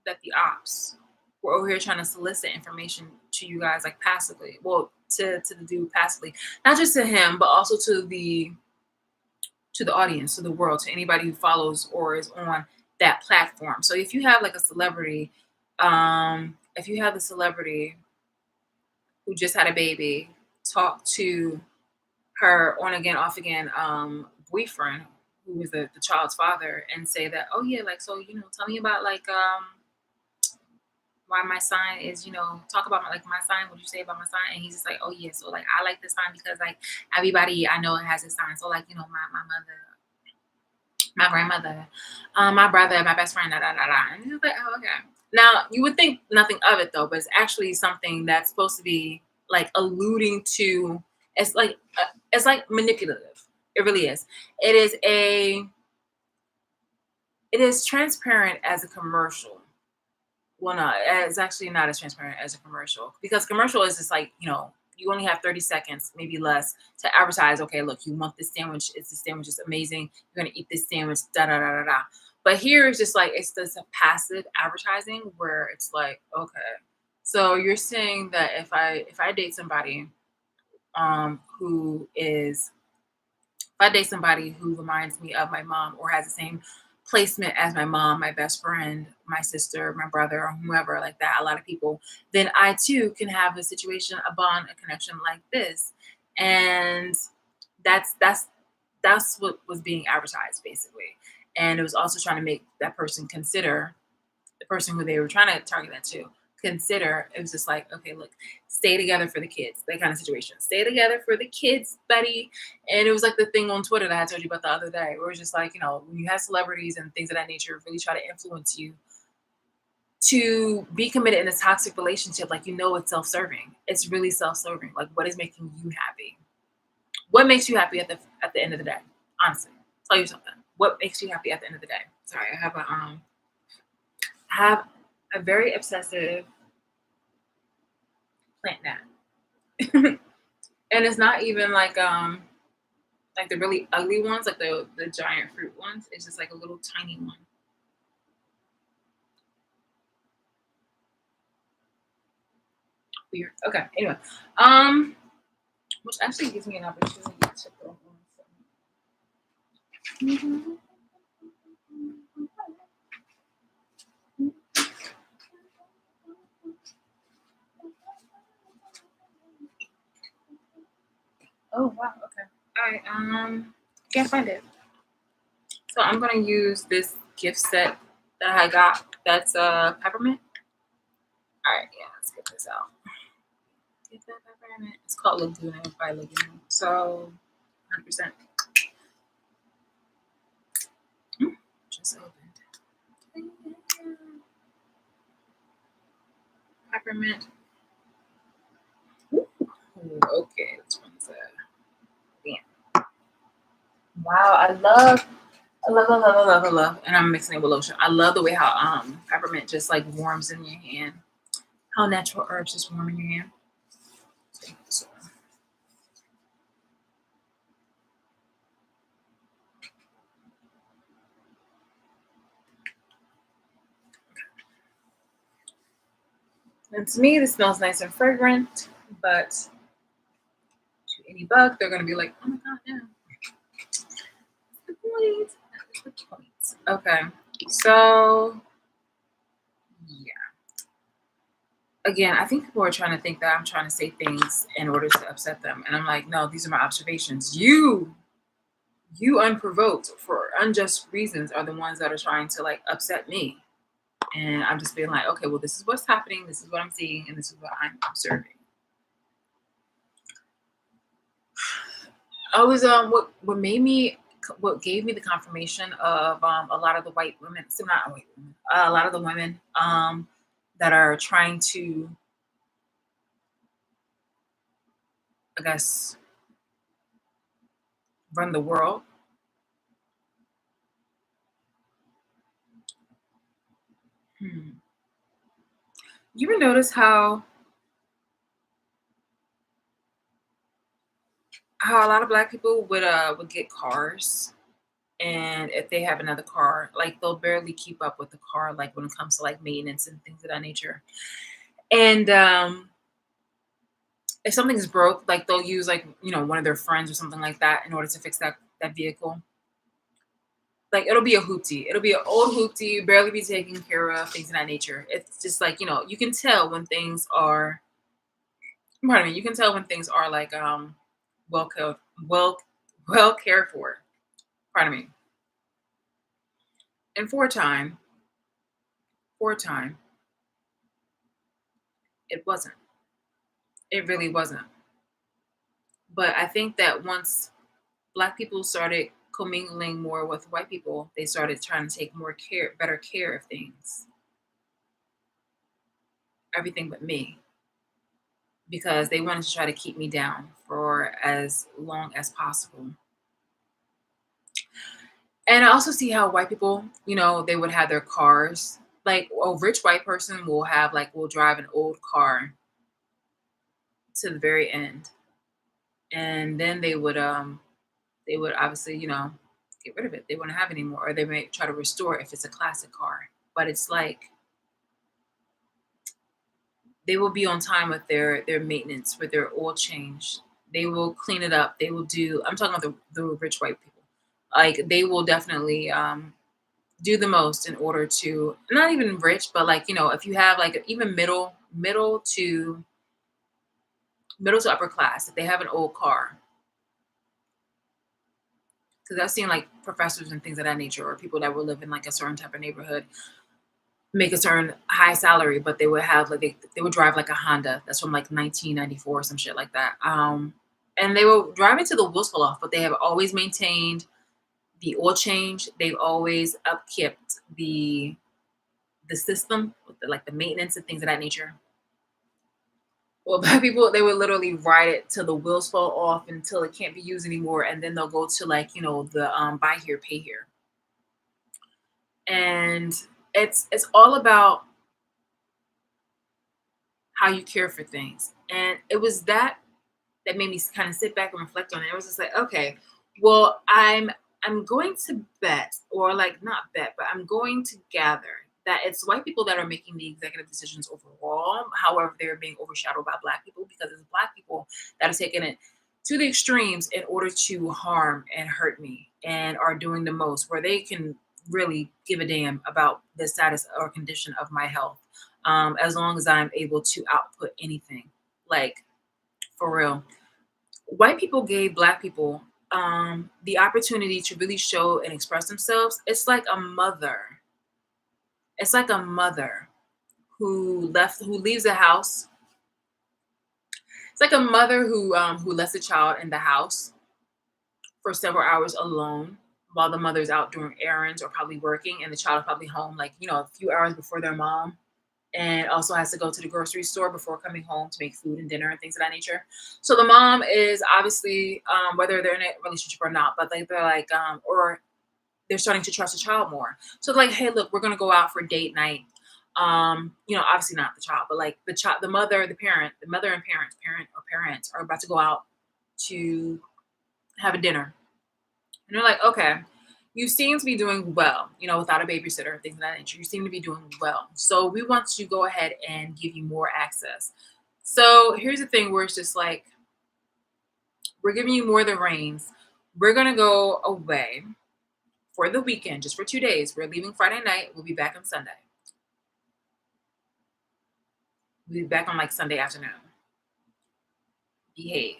that the ops were over here trying to solicit information to you guys like passively. Well, to the dude passively, not just to him, but also to the audience, to the world, to anybody who follows or is on that platform. So if you have like a celebrity, if you have the celebrity who just had a baby talk to her on again, off again boyfriend who is the child's father and say that, oh yeah, like so, tell me about like why my sign is, talk about my sign, what you say about my sign. And he's just like, oh yeah, so like I like this sign because like everybody I know has a sign. So like, my mother, my grandmother, my brother, my best friend, da da da da. And he's like, oh, okay. Now you would think nothing of it though, but it's actually something that's supposed to be like alluding to. It's like manipulative. It really is. It is it is transparent as a commercial. Well, no, it's actually not as transparent as a commercial because commercial is just like, you only have 30 seconds, maybe less, to advertise. Okay, look, you want this sandwich. It's the sandwich is amazing. You're gonna eat this sandwich. Da da da da da. But here it's just like it's just a passive advertising where it's like, okay, so you're saying that if I date somebody who is if I date somebody who reminds me of my mom or has the same placement as my mom, my best friend, my sister, my brother, or whoever like that, a lot of people, then I too can have a situation, a bond, a connection like this. And that's what was being advertised basically. And it was also trying to make that person consider the person who they were trying to target that to consider. It was just like, okay, look, stay together for the kids, that kind of situation. Stay together for the kids, buddy. And it was like the thing on Twitter that I told you about the other day, where it's just like, when you have celebrities and things of that nature really try to influence you to be committed in a toxic relationship, like it's self-serving. It's really self-serving. Like, what is making you happy? What makes you happy at the end of the day? Honestly, tell you something. What makes you happy at the end of the day? Sorry, I have a very obsessive plant gnat. And it's not even like the really ugly ones, like the giant fruit ones. It's just like a little tiny one. Weird. Okay. Anyway, which actually gives me an opportunity to go on some. Oh wow. Okay. All right. Can't find it. So I'm gonna use this gift set that I got. That's peppermint. All right. Yeah. Let's get this out. Get that peppermint. It's called Laguna by Laguna. So 100%. Just opened. Peppermint. Ooh, okay, this one's damn. Wow, I love, and I'm mixing it with lotion. I love the way how peppermint just like warms in your hand. How natural herbs just warm in your hand. Take this one. And to me, this smells nice and fragrant, but to any bug, they're gonna be like, oh my god, yeah. The point. The point. Okay, so yeah. Again, I think people are trying to think that I'm trying to say things in order to upset them, and I'm like, no, these are my observations. You unprovoked for unjust reasons are the ones that are trying to like upset me, and I'm just being like, okay, well, this is what's happening, this is what I'm seeing, and this is what I'm observing. I was what gave me the confirmation of a lot of the white women, so not white women, a lot of the women that are trying to I guess, run the world. Hmm. You ever notice how a lot of black people would get cars, and if they have another car, like they'll barely keep up with the car, like when it comes to like maintenance and things of that nature. And if something's broke, like they'll use like one of their friends or something like that in order to fix that vehicle. Like it'll be a hoopty, it'll be an old hoopty, barely be taken care of, things of that nature. It's just like you can tell when things are. Pardon me, you can tell when things are like well cared well well cared for. Pardon me. And for a time, it wasn't. It really wasn't. But I think that once black people started commingling more with white people, they started trying to take more care, better care of things, everything but me, because they wanted to try to keep me down for as long as possible. And I also see how white people, they would have their cars. Like a rich white person will drive an old car to the very end, and then they would obviously, get rid of it. They wouldn't have it anymore, or they may try to restore it if it's a classic car. But it's like they will be on time with their maintenance, with their oil change. They will clean it up. They will do. I'm talking about the rich white people. Like they will definitely do the most in order to not even rich, but like if you have like even middle to upper class, if they have an old car, because I've seen like professors and things of that nature, or people that will live in like a certain type of neighborhood, make a certain high salary, but they would have like they would drive like a Honda that's from like 1994 or some shit like that. And they will drive into the wheels fall off, but they have always maintained the oil change. They've always upkept the system with like the maintenance and things of that nature. Well, black people, they would literally ride it till the wheels fall off until it can't be used anymore, and then they'll go to like the buy here, pay here, and it's all about how you care for things. And it was that made me kind of sit back and reflect on it. It was just like, okay, well, I'm going to bet, or like not bet, but I'm going to gather that it's white people that are making the executive decisions overall. However, they're being overshadowed by black people because it's black people that are taking it to the extremes in order to harm and hurt me, and are doing the most where they can really give a damn about the status or condition of my health, as long as I'm able to output anything. Like for real, white people gave black people the opportunity to really show and express themselves. It's like a mother who leaves the house. It's like a mother who lets a child in the house for several hours alone while the mother's out doing errands or probably working, and the child is probably home like a few hours before their mom, and also has to go to the grocery store before coming home to make food and dinner and things of that nature. So the mom is obviously, whether they're in a relationship or not, but they're like, or they're starting to trust the child more. So like, hey, look, we're gonna go out for date night. Obviously not the child, but like the child, the mother, the parent, the mother and parents are about to go out to have a dinner, and they're like, okay, you seem to be doing well, without a babysitter, things of that nature. You seem to be doing well. So we want to go ahead and give you more access. So here's the thing where it's just like, we're giving you more of the reins. We're going to go away for the weekend, just for 2 days. We're leaving Friday night. We'll be back on Sunday. We'll be back on like Sunday afternoon. Behave.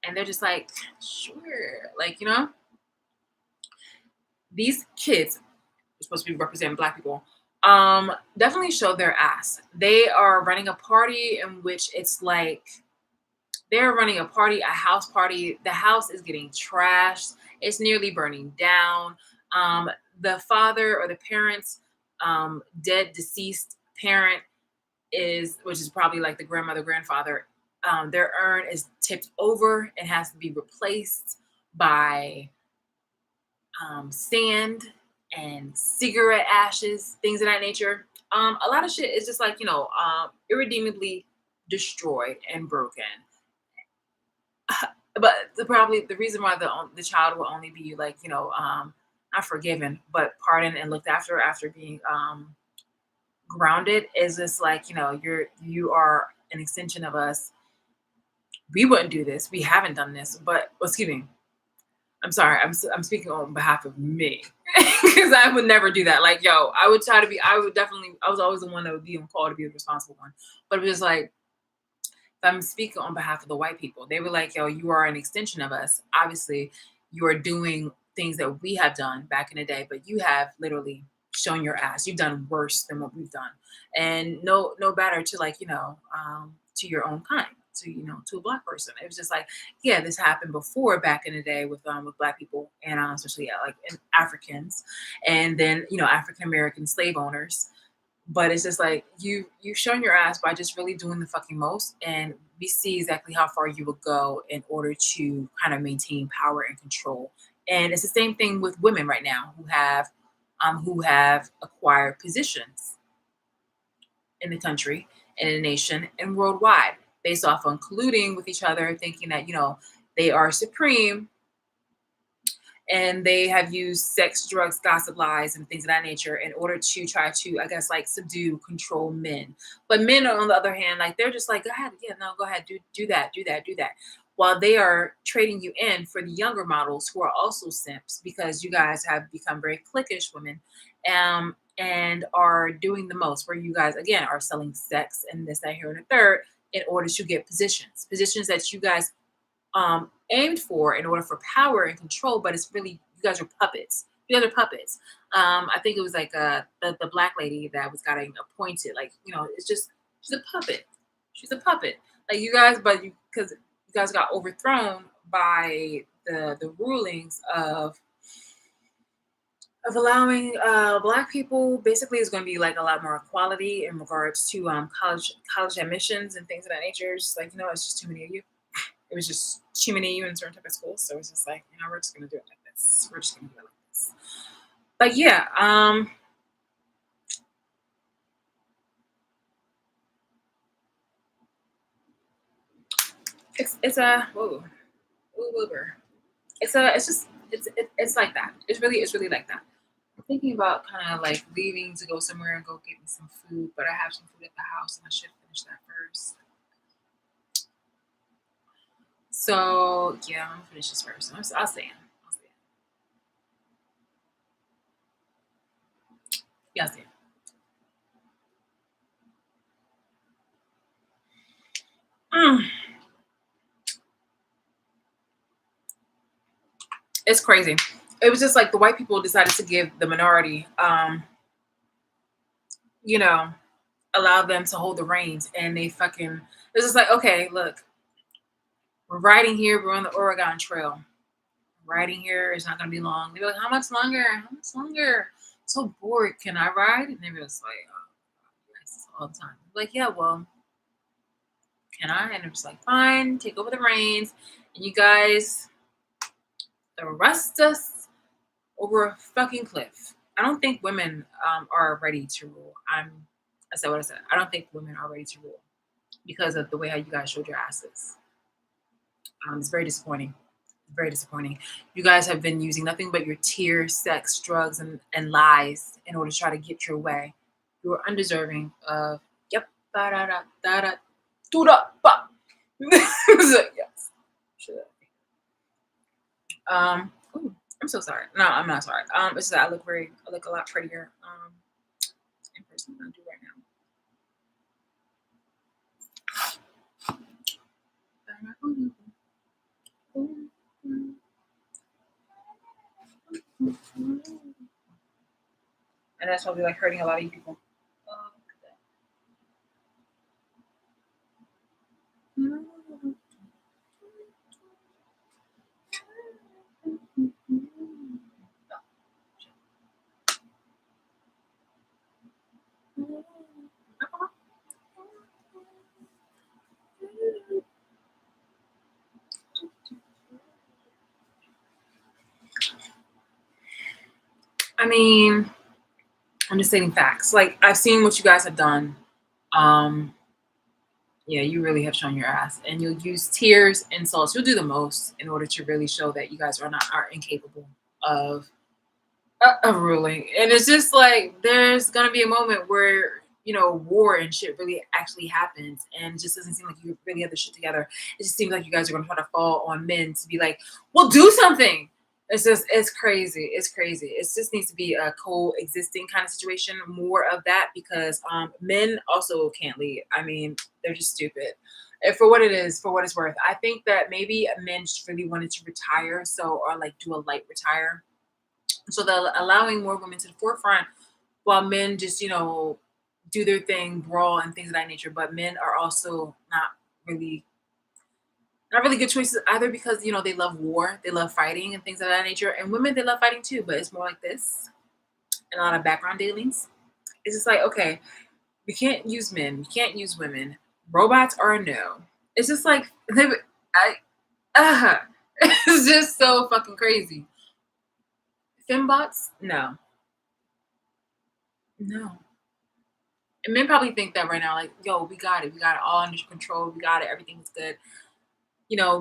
And they're just like, sure. Like, these kids are supposed to be representing black people, definitely show their ass. They are running a party in which it's like they're running a party, a house party. The house is getting trashed. It's nearly burning down. The father or the parents, dead, deceased parent which is probably like the grandmother, grandfather, their urn is tipped over and has to be replaced by sand and cigarette ashes, things of that nature. A lot of shit is just like, irredeemably destroyed and broken. But the reason why the child will only be like, not forgiven, but pardoned and looked after being grounded is just like, you are an extension of us. We wouldn't do this. We haven't done this, but excuse me. I'm sorry. I'm speaking on behalf of me because I would never do that. Like, yo, I would try to be. I would definitely. I was always the one that would be on call to be the responsible one. But it was like, if I'm speaking on behalf of the white people, they were like, yo, you are an extension of us. Obviously, you are doing things that we have done back in the day, but you have literally shown your ass. You've done worse than what we've done, and no better to like, to your own kind, to a black person. It was just like, yeah, this happened before back in the day with black people and especially like in Africans, and then African American slave owners. But it's just like you've shown your ass by just really doing the fucking most, and we see exactly how far you will go in order to kind of maintain power and control. And it's the same thing with women right now who have acquired positions in the country and in the nation and worldwide based off on colluding with each other, thinking that they are supreme, and they have used sex, drugs, gossip, lies, and things of that nature in order to try to, I guess, like subdue, control men. But men, on the other hand, like they're just like, go ahead, yeah, no, go ahead, do that, do that, do that. While they are trading you in for the younger models who are also simps because you guys have become very cliquish women, and are doing the most. Where you guys again are selling sex and this, that, here, and the third in order to get positions that you guys aimed for in order for power and control, but it's really you guys are puppets. You guys are puppets. I think it was like the black lady that was getting appointed. Like it's just she's a puppet. She's a puppet. Like you guys, but because you guys got overthrown by the rulings of allowing black people. Basically is going to be like a lot more equality in regards to college admissions and things of that nature. It's just like it's just too many of you. It was just too many of you in certain type of schools. So it's just like, we're just gonna do it like this. We're just gonna do it like this. But yeah, it's a whoa, it's like that. It's really like that. I'm thinking about kind of like leaving to go somewhere and go get me some food, but I have some food at the house and I should finish that first. So yeah, I'm gonna finish this first. I'll say it. I'll say it. Yeah, I'll say it. Mm, it's crazy. It was just like the white people decided to give the minority, you know, allow them to hold the reins, and they fucking it's just like, okay, look, we're riding here, we're on the Oregon Trail. Riding here is not gonna be long. They're like, how much longer? How much longer? So bored. Can I ride? And they're just like, oh, yes, all the time. Like, yeah, well, can I? And I'm just like, fine, take over the reins, and you guys arrest us over a fucking cliff. I don't think women are ready to rule. I said what I said. I don't think women are ready to rule because of the way how you guys showed your asses. It's very disappointing. Very disappointing. You guys have been using nothing but your tears, sex, drugs, and lies in order to try to get your way. You are undeserving of yep. Da da da da da. Do da ba. Yes. Sure. Ooh, I'm so sorry. No, I'm not sorry. It's just that I look a lot prettier in person than I do right now. And that's probably like hurting a lot of you people. I mean, I'm just stating facts. Like I've seen what you guys have done. Um, yeah, you really have shown your ass, and you'll use tears, insults. You'll do the most in order to really show that you guys are incapable of of ruling. And it's just like there's gonna be a moment where war and shit really actually happens, and it just doesn't seem like you really have the shit together. It just seems like you guys are gonna try to fall on men to be like, well, do something. It's crazy. It's crazy. It just needs to be a coexisting kind of situation, more of that, because men also can't lead. I mean, they're just stupid. And for what it is, for what it's worth, I think that maybe men just really wanted to retire, so or like do a light retire, so they're allowing more women to the forefront while men just do their thing, brawl and things of that nature. But men are also really not really good choices either, because they love war, they love fighting and things of that nature. And women, they love fighting too, but it's more like this, and a lot of background dealings. It's just like, okay, we can't use men, we can't use women, robots are a no. It's just like I it's just so fucking crazy. Fembots, no, no. And men probably think that right now, like, yo, we got it all under control, we got it, everything's good,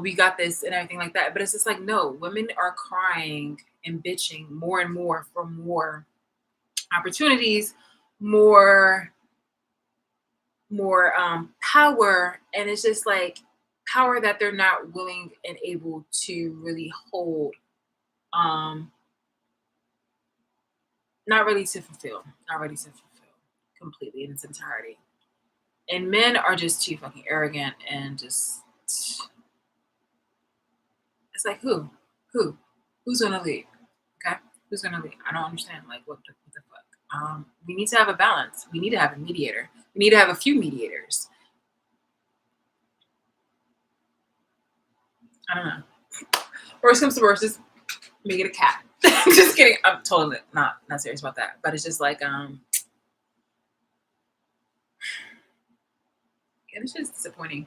we got this and everything like that. But it's just like, no, women are crying and bitching more and more for more opportunities, more, power, and it's just like power that they're not willing and able to really hold, um, not ready to fulfill, not ready to fulfill completely in its entirety. And men are just too fucking arrogant and just it's like who, who's gonna lead? Okay, who's gonna lead? I don't understand. Like what the fuck? We need to have a balance. We need to have a mediator. We need to have a few mediators. I don't know. Worst comes to worst, just make it a cat. Just kidding. I'm totally not serious about that. But it's just like yeah, it's just disappointing.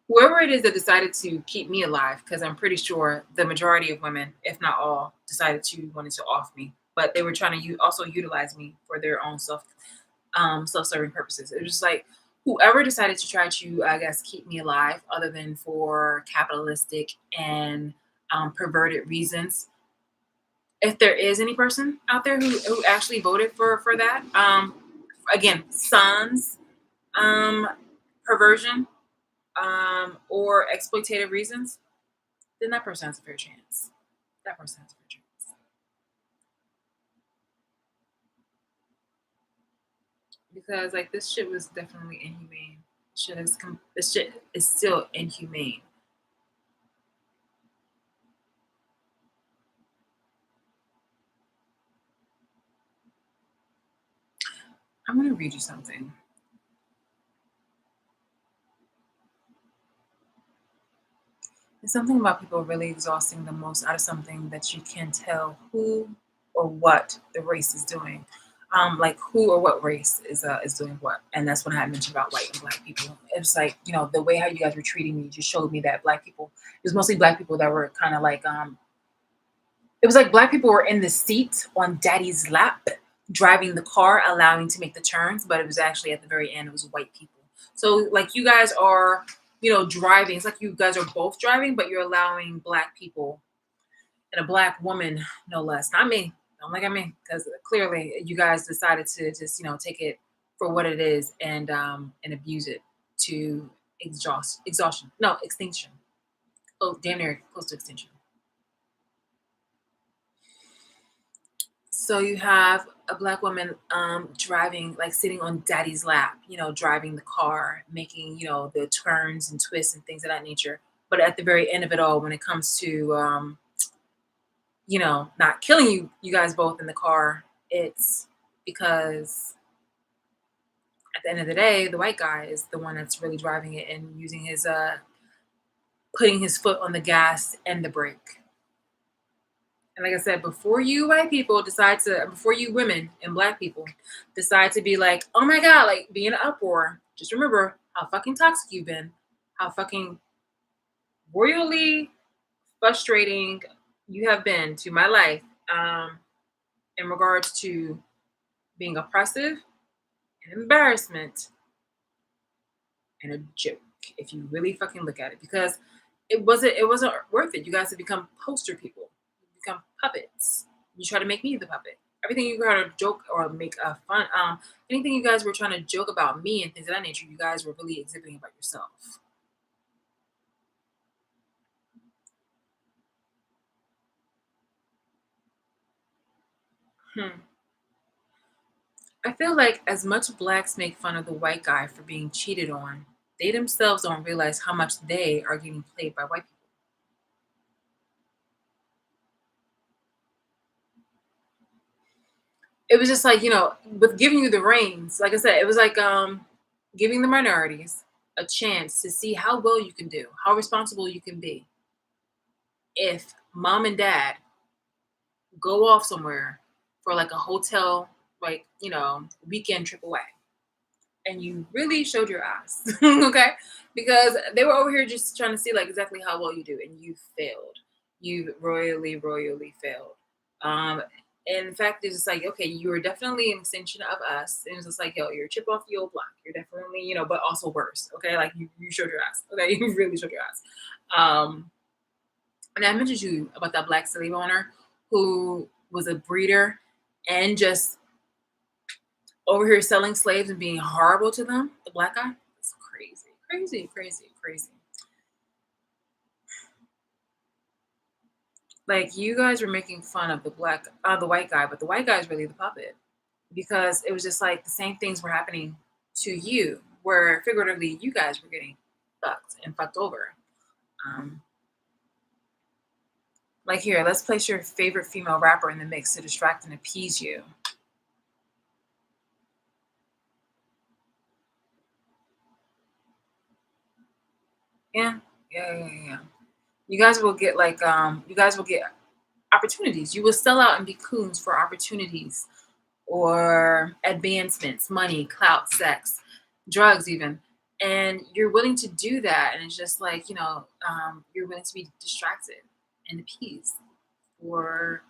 Whoever it is that decided to keep me alive, because I'm pretty sure the majority of women, if not all, decided to wanted to off me, but they were trying to also utilize me for their own self-serving purposes. It was just like whoever decided to try to, I guess, keep me alive, other than for capitalistic and perverted reasons. If there is any person out there who actually voted for that, again, sons, um, perversion, or exploitative reasons, then that person has a fair chance. That person has a fair chance. Because like this shit was definitely inhumane. This shit is still inhumane. I'm gonna read you something. It's something about people really exhausting the most out of something that you can tell who or what the race is doing. Like who or what race is doing what, and that's what I had mentioned about white and black people. It's like the way how you guys were treating me just showed me that black people. It was mostly black people that were kind of like it was like black people were in the seat on daddy's lap, driving the car, allowing to make the turns, but it was actually at the very end, it was white people. So like you guys are, driving. It's like you guys are both driving, but you're allowing black people and a black woman, no less. Not me. Don't look at me, because clearly you guys decided to just, take it for what it is and abuse it to exhaustion. No, extinction. Oh, damn near close to extinction. So you have a black woman driving, like sitting on daddy's lap, driving the car, making, the turns and twists and things of that nature. But at the very end of it all, when it comes to not killing you guys both in the car, it's because at the end of the day, the white guy is the one that's really driving it and using his putting his foot on the gas and the brake. And like I said, before you white people decide to, before you women and black people decide to be like, oh my God, like be in an uproar, just remember how fucking toxic you've been, how fucking royally frustrating you have been to my life. in regards to being oppressive and embarrassment and a joke if you really fucking look at it, because it wasn't worth it. You guys have become poster people. You become puppets. You try to make me the puppet. Everything you try to joke or make a fun, anything you guys were trying to joke about me and things of that nature, you guys were really exhibiting about yourself. Hmm. I feel like as much blacks make fun of the white guy for being cheated on, they themselves don't realize how much they are getting played by white people. It was just like, with giving you the reins, like I said, it was like giving the minorities a chance to see how well you can do, how responsible you can be. If mom and dad go off somewhere for like a hotel, like, weekend trip away, and you really showed your ass, okay? Because they were over here just trying to see like exactly how well you do, and you failed. You royally, royally failed. Um, in fact, it's just like, okay, you were definitely an extension of us. And it's just like, yo, you're a chip off the old block. You're definitely, but also worse. Okay, like you showed your ass. Okay, you really showed your ass. Um, and I mentioned to you about that black slave owner who was a breeder and just over here selling slaves and being horrible to them, the black guy. It's crazy, crazy, crazy, crazy. Like you guys were making fun of the white guy, but the white guy is really the puppet because it was just like the same things were happening to you, where figuratively you guys were getting fucked and fucked over. Um, like here, let's place your favorite female rapper in the mix to distract and appease you. Yeah, yeah, yeah, yeah. You guys will get opportunities. You will sell out and be coons for opportunities or advancements, money, clout, sex, drugs, even. And you're willing to do that. And it's just like, you're willing to be distracted and appeased for,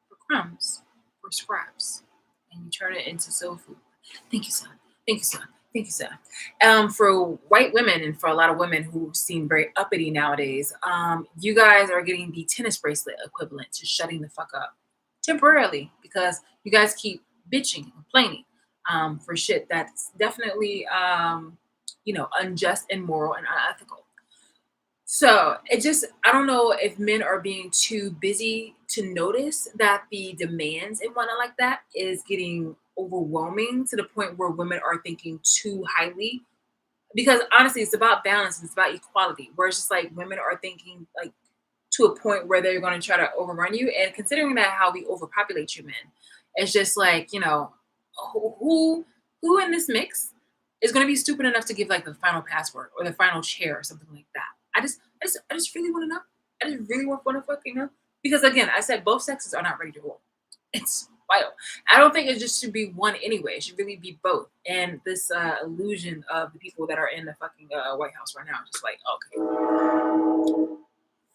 for crumbs, for scraps. And you turn it into soul food. Thank you, son. Thank you, son. Thank you, son. For white women and for a lot of women who seem very uppity nowadays, you guys are getting the tennis bracelet equivalent to shutting the fuck up temporarily because you guys keep bitching and complaining for shit that's definitely, unjust and moral and unethical. So I don't know if men are being too busy to notice that the demands and whatnot like that is getting overwhelming to the point where women are thinking too highly. Because honestly, it's about balance and it's about equality, where it's just like women are thinking like to a point where they're going to try to overrun you. And considering that how we overpopulate you men, it's just like, who who in this mix is going to be stupid enough to give like the final password or the final chair or something like that. I just really want to know. I just really want to fucking know. Because again, I said both sexes are not ready to roll. It's wild. I don't think it just should be one anyway. It should really be both. And this illusion of the people that are in the fucking White House right now, just like, okay,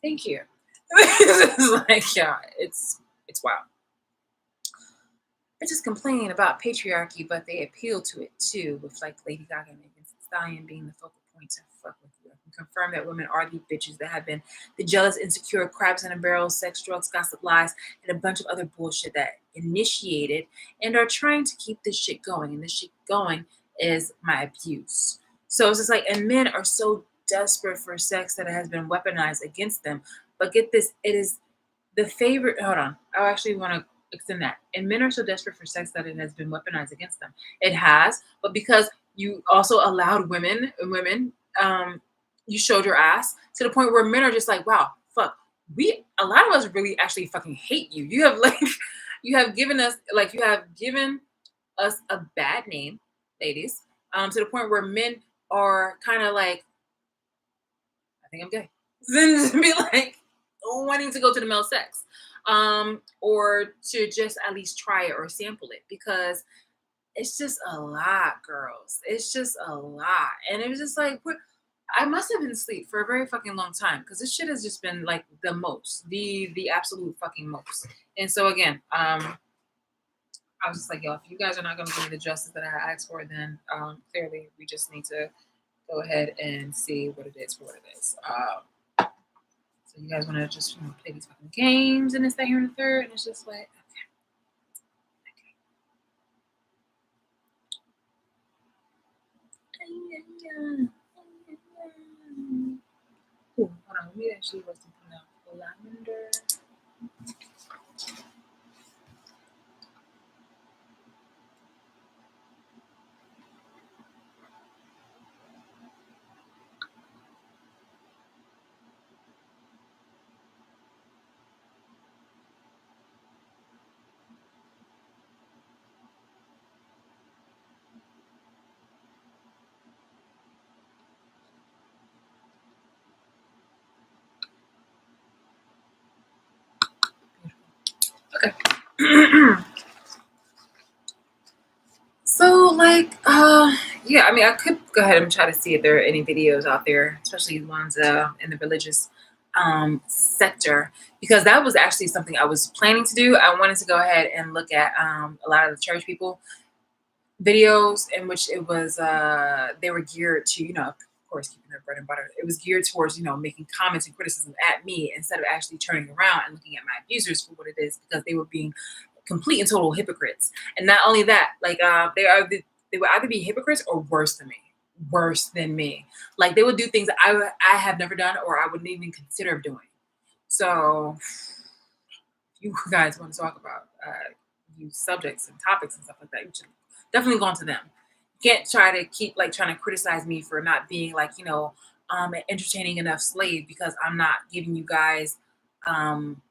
thank you. It's like, yeah, it's wild. They're just complaining about patriarchy, but they appeal to it too, with like Lady Gaga and Megan Thee Stallion being the focal point to fuck with you. I can confirm that women are the bitches that have been the jealous, insecure, crabs in a barrel, sex, drugs, gossip, lies, and a bunch of other bullshit that initiated and are trying to keep this shit going. And this shit going is my abuse. So it's just like, and men are so desperate for sex that it has been weaponized against them. But get this, it is the favorite. Hold on, I actually want to extend that. And men are so desperate for sex that it has been weaponized against them. It has, but because you also allowed you showed your ass to the point where men are just like, wow, fuck. A lot of us really actually fucking hate you. You have like, you have given us a bad name, ladies, to the point where men are kind of like, I think I'm gay. Then to be like wanting to go to the male sex, or to just at least try it or sample it because it's just a lot, girls. It's just a lot, and it was just like, what? I must have been asleep for a very fucking long time because this shit has just been like the absolute fucking most. And so again, I was just like, yo, if you guys are not gonna give me the justice that I asked for, then clearly we just need to go ahead and see what it is for what it is. So you guys want to just play these fucking games and this, that, here, and the third, and it's just like, okay. Ooh, hold on, let me actually write something down. Lavender. Okay. So like, yeah, I mean, I could go ahead and try to see if there are any videos out there, especially ones in the religious sector, because that was actually something I was planning to do. I wanted to go ahead and look at a lot of the church people videos in which it was they were geared to, of course, keeping their bread and butter. It was geared towards, making comments and criticism at me instead of actually turning around and looking at my abusers for what it is, because they were being complete and total hypocrites. And not only that, like they would either be hypocrites or worse than me. Like they would do things that I have never done or I wouldn't even consider doing. So if you guys want to talk about use subjects and topics and stuff like that, you should definitely go on to them. You can't try to keep like trying to criticize me for not being like, an entertaining enough slave because I'm not giving you guys um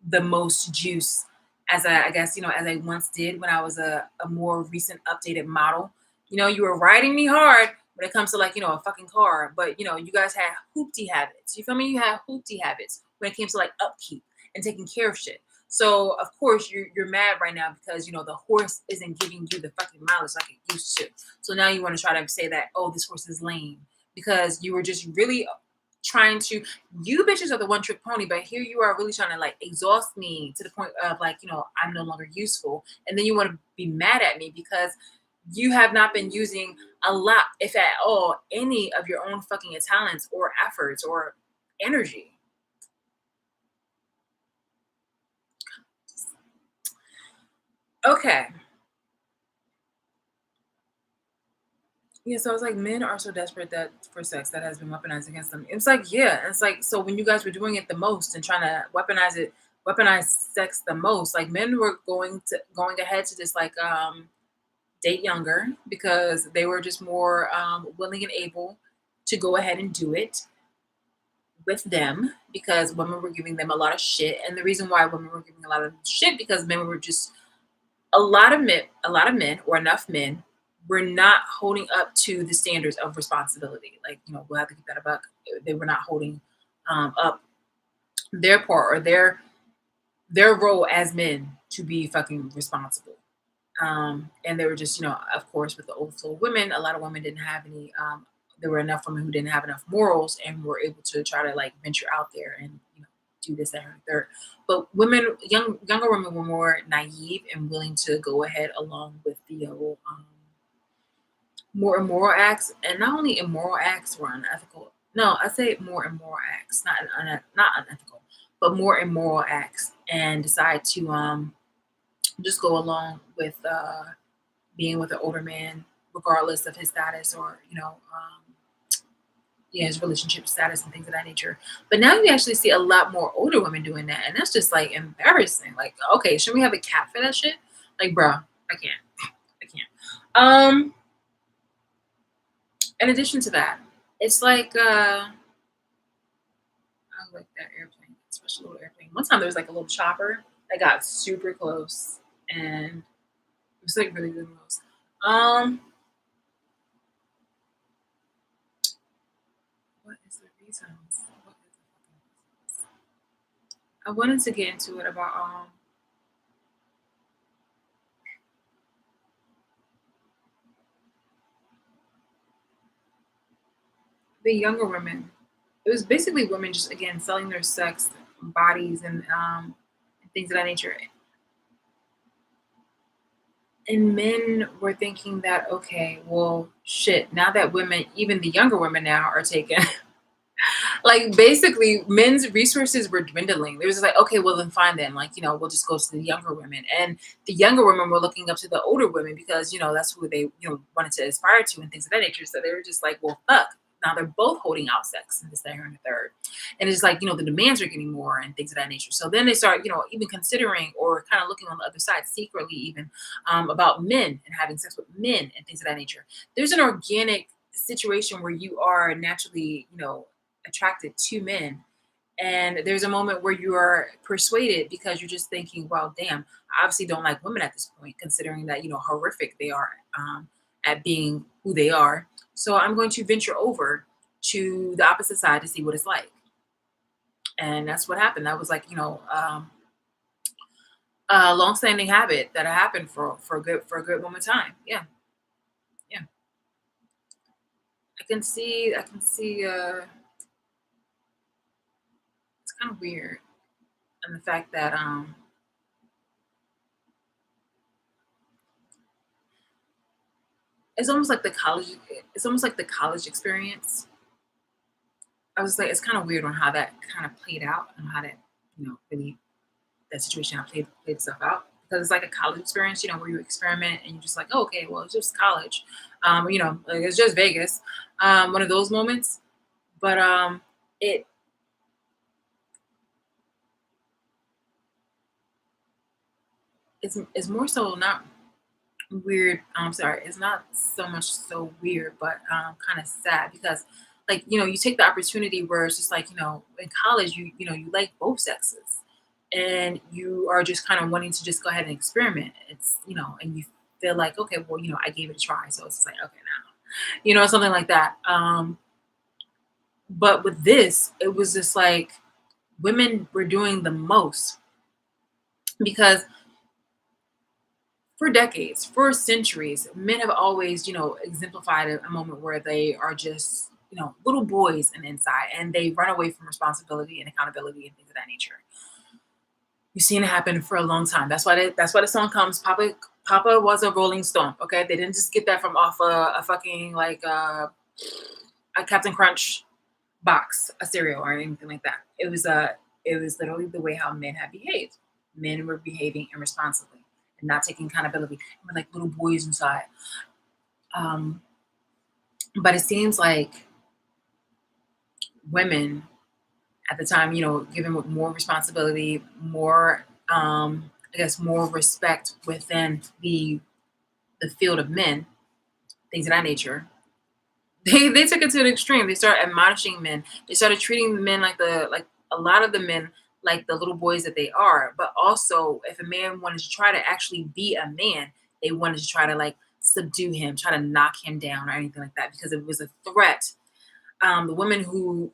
the most juice as I guess, as I once did when I was a more recent updated model. You were riding me hard when it comes to like, a fucking car, but you guys had hoopty habits. You feel me? You had hoopty habits when it came to like upkeep and taking care of shit. So of course you're mad right now because the horse isn't giving you the fucking mileage like it used to. So now you want to try to say that, oh, this horse is lame because you were just really trying to, you bitches are the one trick pony, but here you are really trying to like exhaust me to the point of like, I'm no longer useful. And then you want to be mad at me because you have not been using a lot, if at all, any of your own fucking talents or efforts or energy. Okay. Yeah, so it's like men are so desperate that for sex that has been weaponized against them. It's like, yeah, it's like, so when you guys were doing it the most and trying to weaponize sex the most, like men were going ahead to just like date younger because they were just more willing and able to go ahead and do it with them because women were giving them a lot of shit. And the reason why women were giving a lot of shit because men were just a lot of men or enough men were not holding up to the standards of responsibility. Like, we'll have to keep that a buck. They were not holding up their part or their role as men to be fucking responsible. And they were just, of course, with the overflow of women, a lot of women didn't have any. There were enough women who didn't have enough morals and were able to try to like venture out there and do this and third. But women, younger women, were more naive and willing to go ahead along with the whole more immoral acts, and not only immoral acts were unethical. No, I say more immoral acts, not unethical, but more immoral acts, and decide to just go along with being with an older man, regardless of his status or yeah, his relationship status and things of that nature. But now you actually see a lot more older women doing that, and that's just like embarrassing. Like, okay, should we have a cap for that shit? Like, bro, I can't, I can't. In addition to that, it's like I like that airplane, special little airplane. One time there was like a little chopper that got super close, and it was like really really close. What is the reasons? What is the fucking reasons? I wanted to get into it about the younger women. It was basically women just again selling their sex, bodies, and things of that nature. And men were thinking that okay, well, shit. Now that women, even the younger women now, are taken. Like basically men's resources were dwindling. They was just like, okay, well then fine then. Like, we'll just go to the younger women. And the younger women were looking up to the older women because, that's who they, wanted to aspire to and things of that nature. So they were just like, well, fuck. Now they're both holding out sex and this, that, and the third. And it's like, the demands are getting more and things of that nature. So then they start, even considering or kind of looking on the other side secretly even about men and having sex with men and things of that nature. There's an organic situation where you are naturally, attracted to men. And there's a moment where you are persuaded because you're just thinking, well, damn, I obviously don't like women at this point, considering that, horrific they are at being who they are. So I'm going to venture over to the opposite side to see what it's like. And that's what happened. That was like, a long-standing habit that happened for a good moment of time. Yeah, yeah. I can see it's kind of weird. And the fact that it's almost like the college it's almost like the college experience. I was like, it's kind of weird on how that kind of played out and how that, really that situation how played itself out. Because it's like a college experience, where you experiment and you're just like, oh, okay, well, it's just college. Like it's just Vegas. One of those moments. But it it's more so not weird. I'm sorry, it's not so much so weird, but kind of sad because like you take the opportunity where it's just like in college you like both sexes and you are just kind of wanting to just go ahead and experiment. It's and you feel like okay, well I gave it a try, so it's just like okay now something like that. But with this, it was just like women were doing the most because for decades, for centuries, men have always, exemplified a moment where they are just, little boys and inside, and they run away from responsibility and accountability and things of that nature. You've seen it happen for a long time. That's why the song comes. Papa was a Rolling Stone. Okay, they didn't just get that from off a fucking like a Captain Crunch box, a cereal or anything like that. It was literally the way how men have behaved. Men were behaving irresponsibly and not taking accountability. We're like little boys inside. Um, but it seems like women at the time, given with more responsibility, more I guess more respect within the field of men, things of that nature. They took it to an extreme. They started admonishing men. They started treating the men like a lot of the men like the little boys that they are. But also, if a man wanted to try to actually be a man, they wanted to try to like subdue him, try to knock him down or anything like that because it was a threat. The women who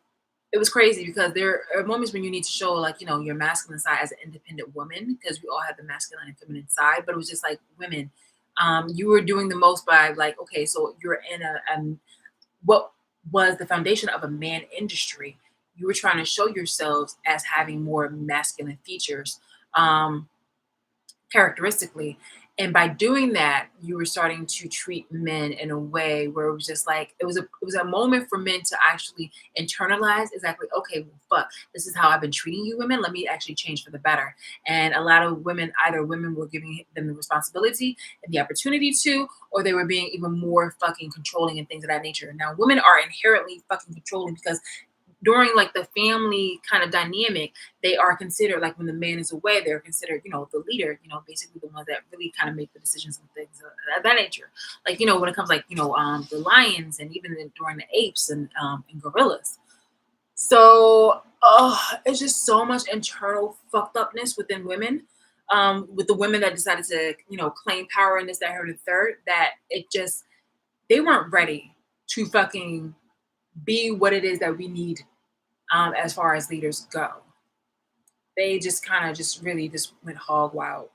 it was crazy because there are moments when you need to show like your masculine side as an independent woman because we all have the masculine and feminine side, but it was just like women. You were doing the most by like okay, so you're in a what was the foundation of a man industry. You were trying to show yourselves as having more masculine features, um, characteristically. And by doing that, you were starting to treat men in a way where it was just like it was a moment for men to actually internalize exactly, okay, well, fuck, this is how I've been treating you women. Let me actually change for the better. And a lot of women, either women were giving them the responsibility and the opportunity to, or they were being even more fucking controlling and things of that nature. Now, women are inherently fucking controlling because during like the family kind of dynamic, they are considered like when the man is away, they're considered, the leader, basically the ones that really kind of make the decisions and things of that nature. Like, when it comes like, the lions and even during the apes and gorillas. So it's just so much internal fucked upness within women. With the women that decided to, claim power in this, that, her, the third, that it just they weren't ready to fucking be what it is that we need as far as leaders go. They just kind of just really just went hog wild.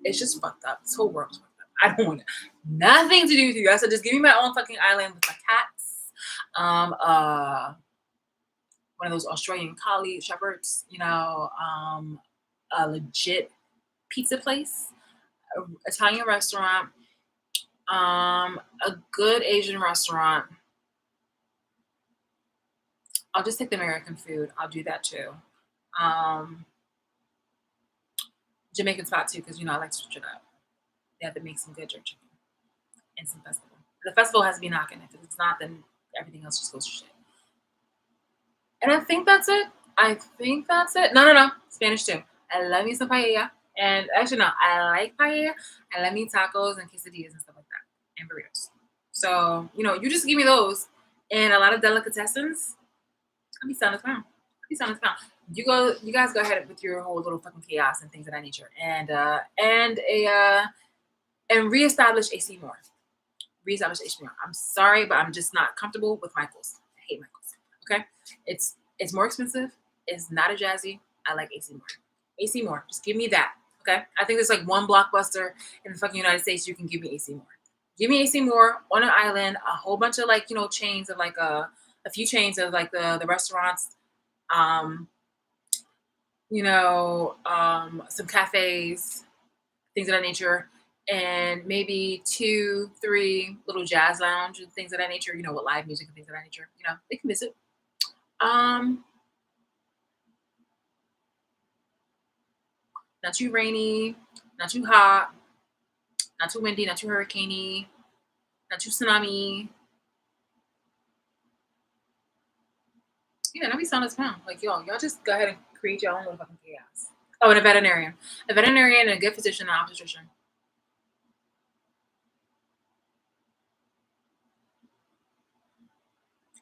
It's just fucked up. This whole world's fucked up. I don't want nothing to do with you guys. So just give me my own fucking island with my cats, um, one of those Australian collie shepherds, a legit pizza place, Italian restaurant, a good Asian restaurant. I'll just take the American food. I'll do that too. Um, Jamaican spot too, because I like to switch it up. They have to make some good jerk chicken and some festival. The festival has to be knocking. If it's not, then everything else just goes to shit. And I think that's it. I think that's it. No, no, no. Spanish too. I love me some paella. And actually, no, I like paella. I love me tacos and quesadillas and stuff like that, and burritos. So, you just give me those and a lot of delicatessens. I'll be sound as pound. I'll be sound as pound. You guys go ahead with your whole little fucking chaos and things of that nature. And reestablish AC Moore. Reestablish AC Moore. I'm sorry, but I'm just not comfortable with Michaels. I hate Michaels. Okay? It's more expensive. It's not a jazzy. I like AC Moore. AC Moore. Just give me that. Okay? I think there's like one blockbuster in the fucking United States you can give me AC Moore. Give me AC Moore on an island, a whole bunch of chains of a few chains of like the restaurants, um, some cafes, things of that nature, and maybe 2, 3 little jazz lounge and things of that nature, with live music and things of that nature. They can visit. Um, Not too rainy, not too hot, not too windy, not too hurricaney, not too tsunami. Yeah, that'd be sound as pound. Like, y'all just go ahead and create your own little fucking chaos. Oh, and a veterinarian. A veterinarian and a good physician and obstetrician.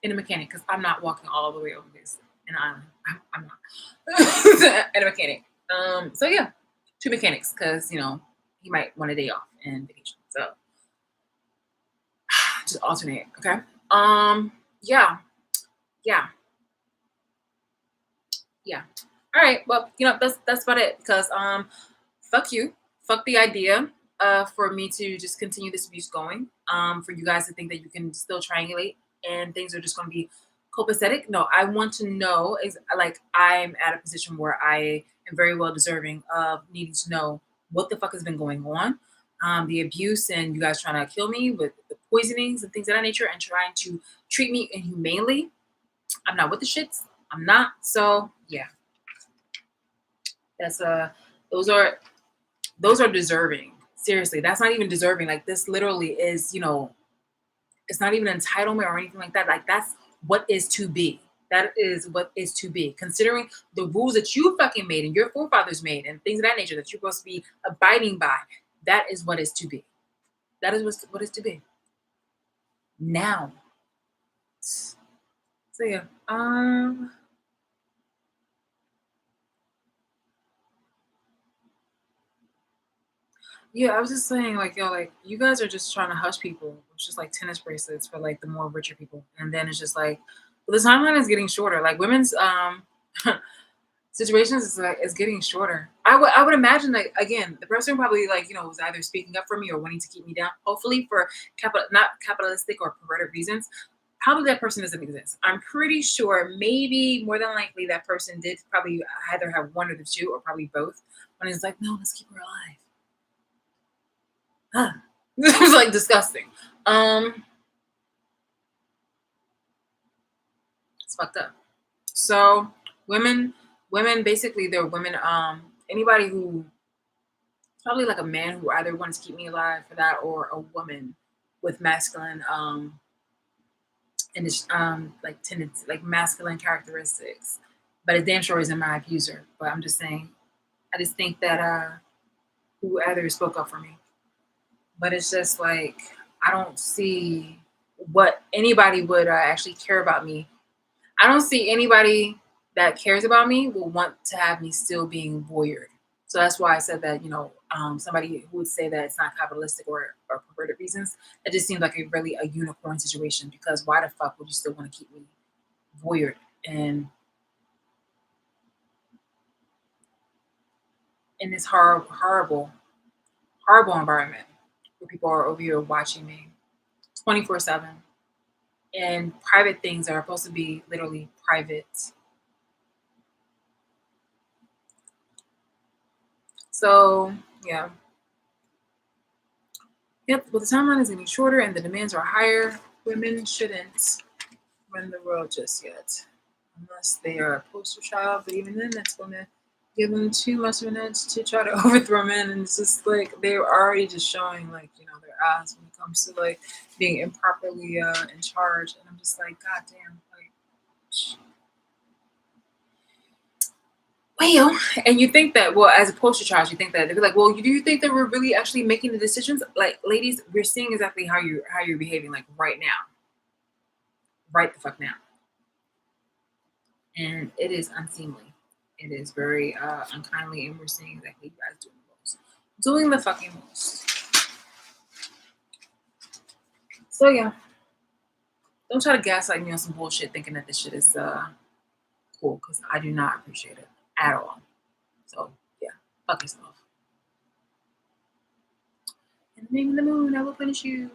And a mechanic, because I'm not walking all the way over this in an island. I'm not. And a mechanic. So yeah, 2 mechanics, because he might want a day off and vacation. So just alternate, okay? Yeah, yeah, yeah. All right. Well, that's about it. Because fuck you. Fuck the idea for me to just continue this abuse going. For you guys to think that you can still triangulate and things are just going to be copacetic. No, I want to know is like I'm at a position where I am very well deserving of needing to know what the fuck has been going on. The abuse and you guys trying to kill me with the poisonings and things of that nature and trying to treat me inhumanely. I'm not with the shits. I'm not. So yeah, that's those are those are deserving. Seriously, that's not even deserving. Like this literally is, it's not even entitlement or anything like that. Like that's what is to be. That is what is to be. Considering the rules that you fucking made and your forefathers made and things of that nature that you're supposed to be abiding by, that is what is to be. That is what is to be. Now. So yeah. Yeah, I was just saying, like, like you guys are just trying to hush people. It's just like tennis bracelets for like the more richer people, and then it's just like, well, the timeline is getting shorter. Like women's situations is getting shorter. I would imagine that again, the person probably like was either speaking up for me or wanting to keep me down. Hopefully for not capitalistic or perverted reasons. Probably that person doesn't exist. I'm pretty sure, maybe more than likely, that person did probably either have one of the two or probably both. When it's like, no, let's keep her alive. It was like disgusting. It's fucked up. So women basically they're women. Anybody who probably like a man who either wants to keep me alive for that or a woman with masculine and it's like tendency like masculine characteristics. But it damn sure isn't my abuser. But I'm just saying, I just think that who either spoke up for me. But it's just like I don't see what anybody would actually care about me. I don't see anybody that cares about me will want to have me still being voyeured. So that's why I said that somebody who would say that it's not capitalistic or perverted reasons. It just seems like a unicorn situation because why the fuck would you still want to keep me voyeured and in this horrible environment where people are over here watching me 24/7 And private things are supposed to be literally private. So yeah. Yep, well the timeline is getting shorter and the demands are higher. Women shouldn't run the world just yet. Unless they are a poster child, but even then that's gonna give them too much of an edge to try to overthrow men. And it's just like they're already just showing like, you know, their ass when it comes to like being improperly in charge. And I'm just like, God damn, like well, and you think that, well, as a poster child, you think that they'd be like, well, do you think that we're really actually making the decisions? Like, ladies, we're seeing exactly how you're behaving, like right now, right the fuck now, and it is unseemly. It is very unkindly, and we're seeing exactly you guys doing the fucking most. So yeah, don't try to gaslight me on some bullshit, thinking that this shit is cool, because I do not appreciate it at all. So yeah, fuck yourself. In the name of the moon, I will punish you.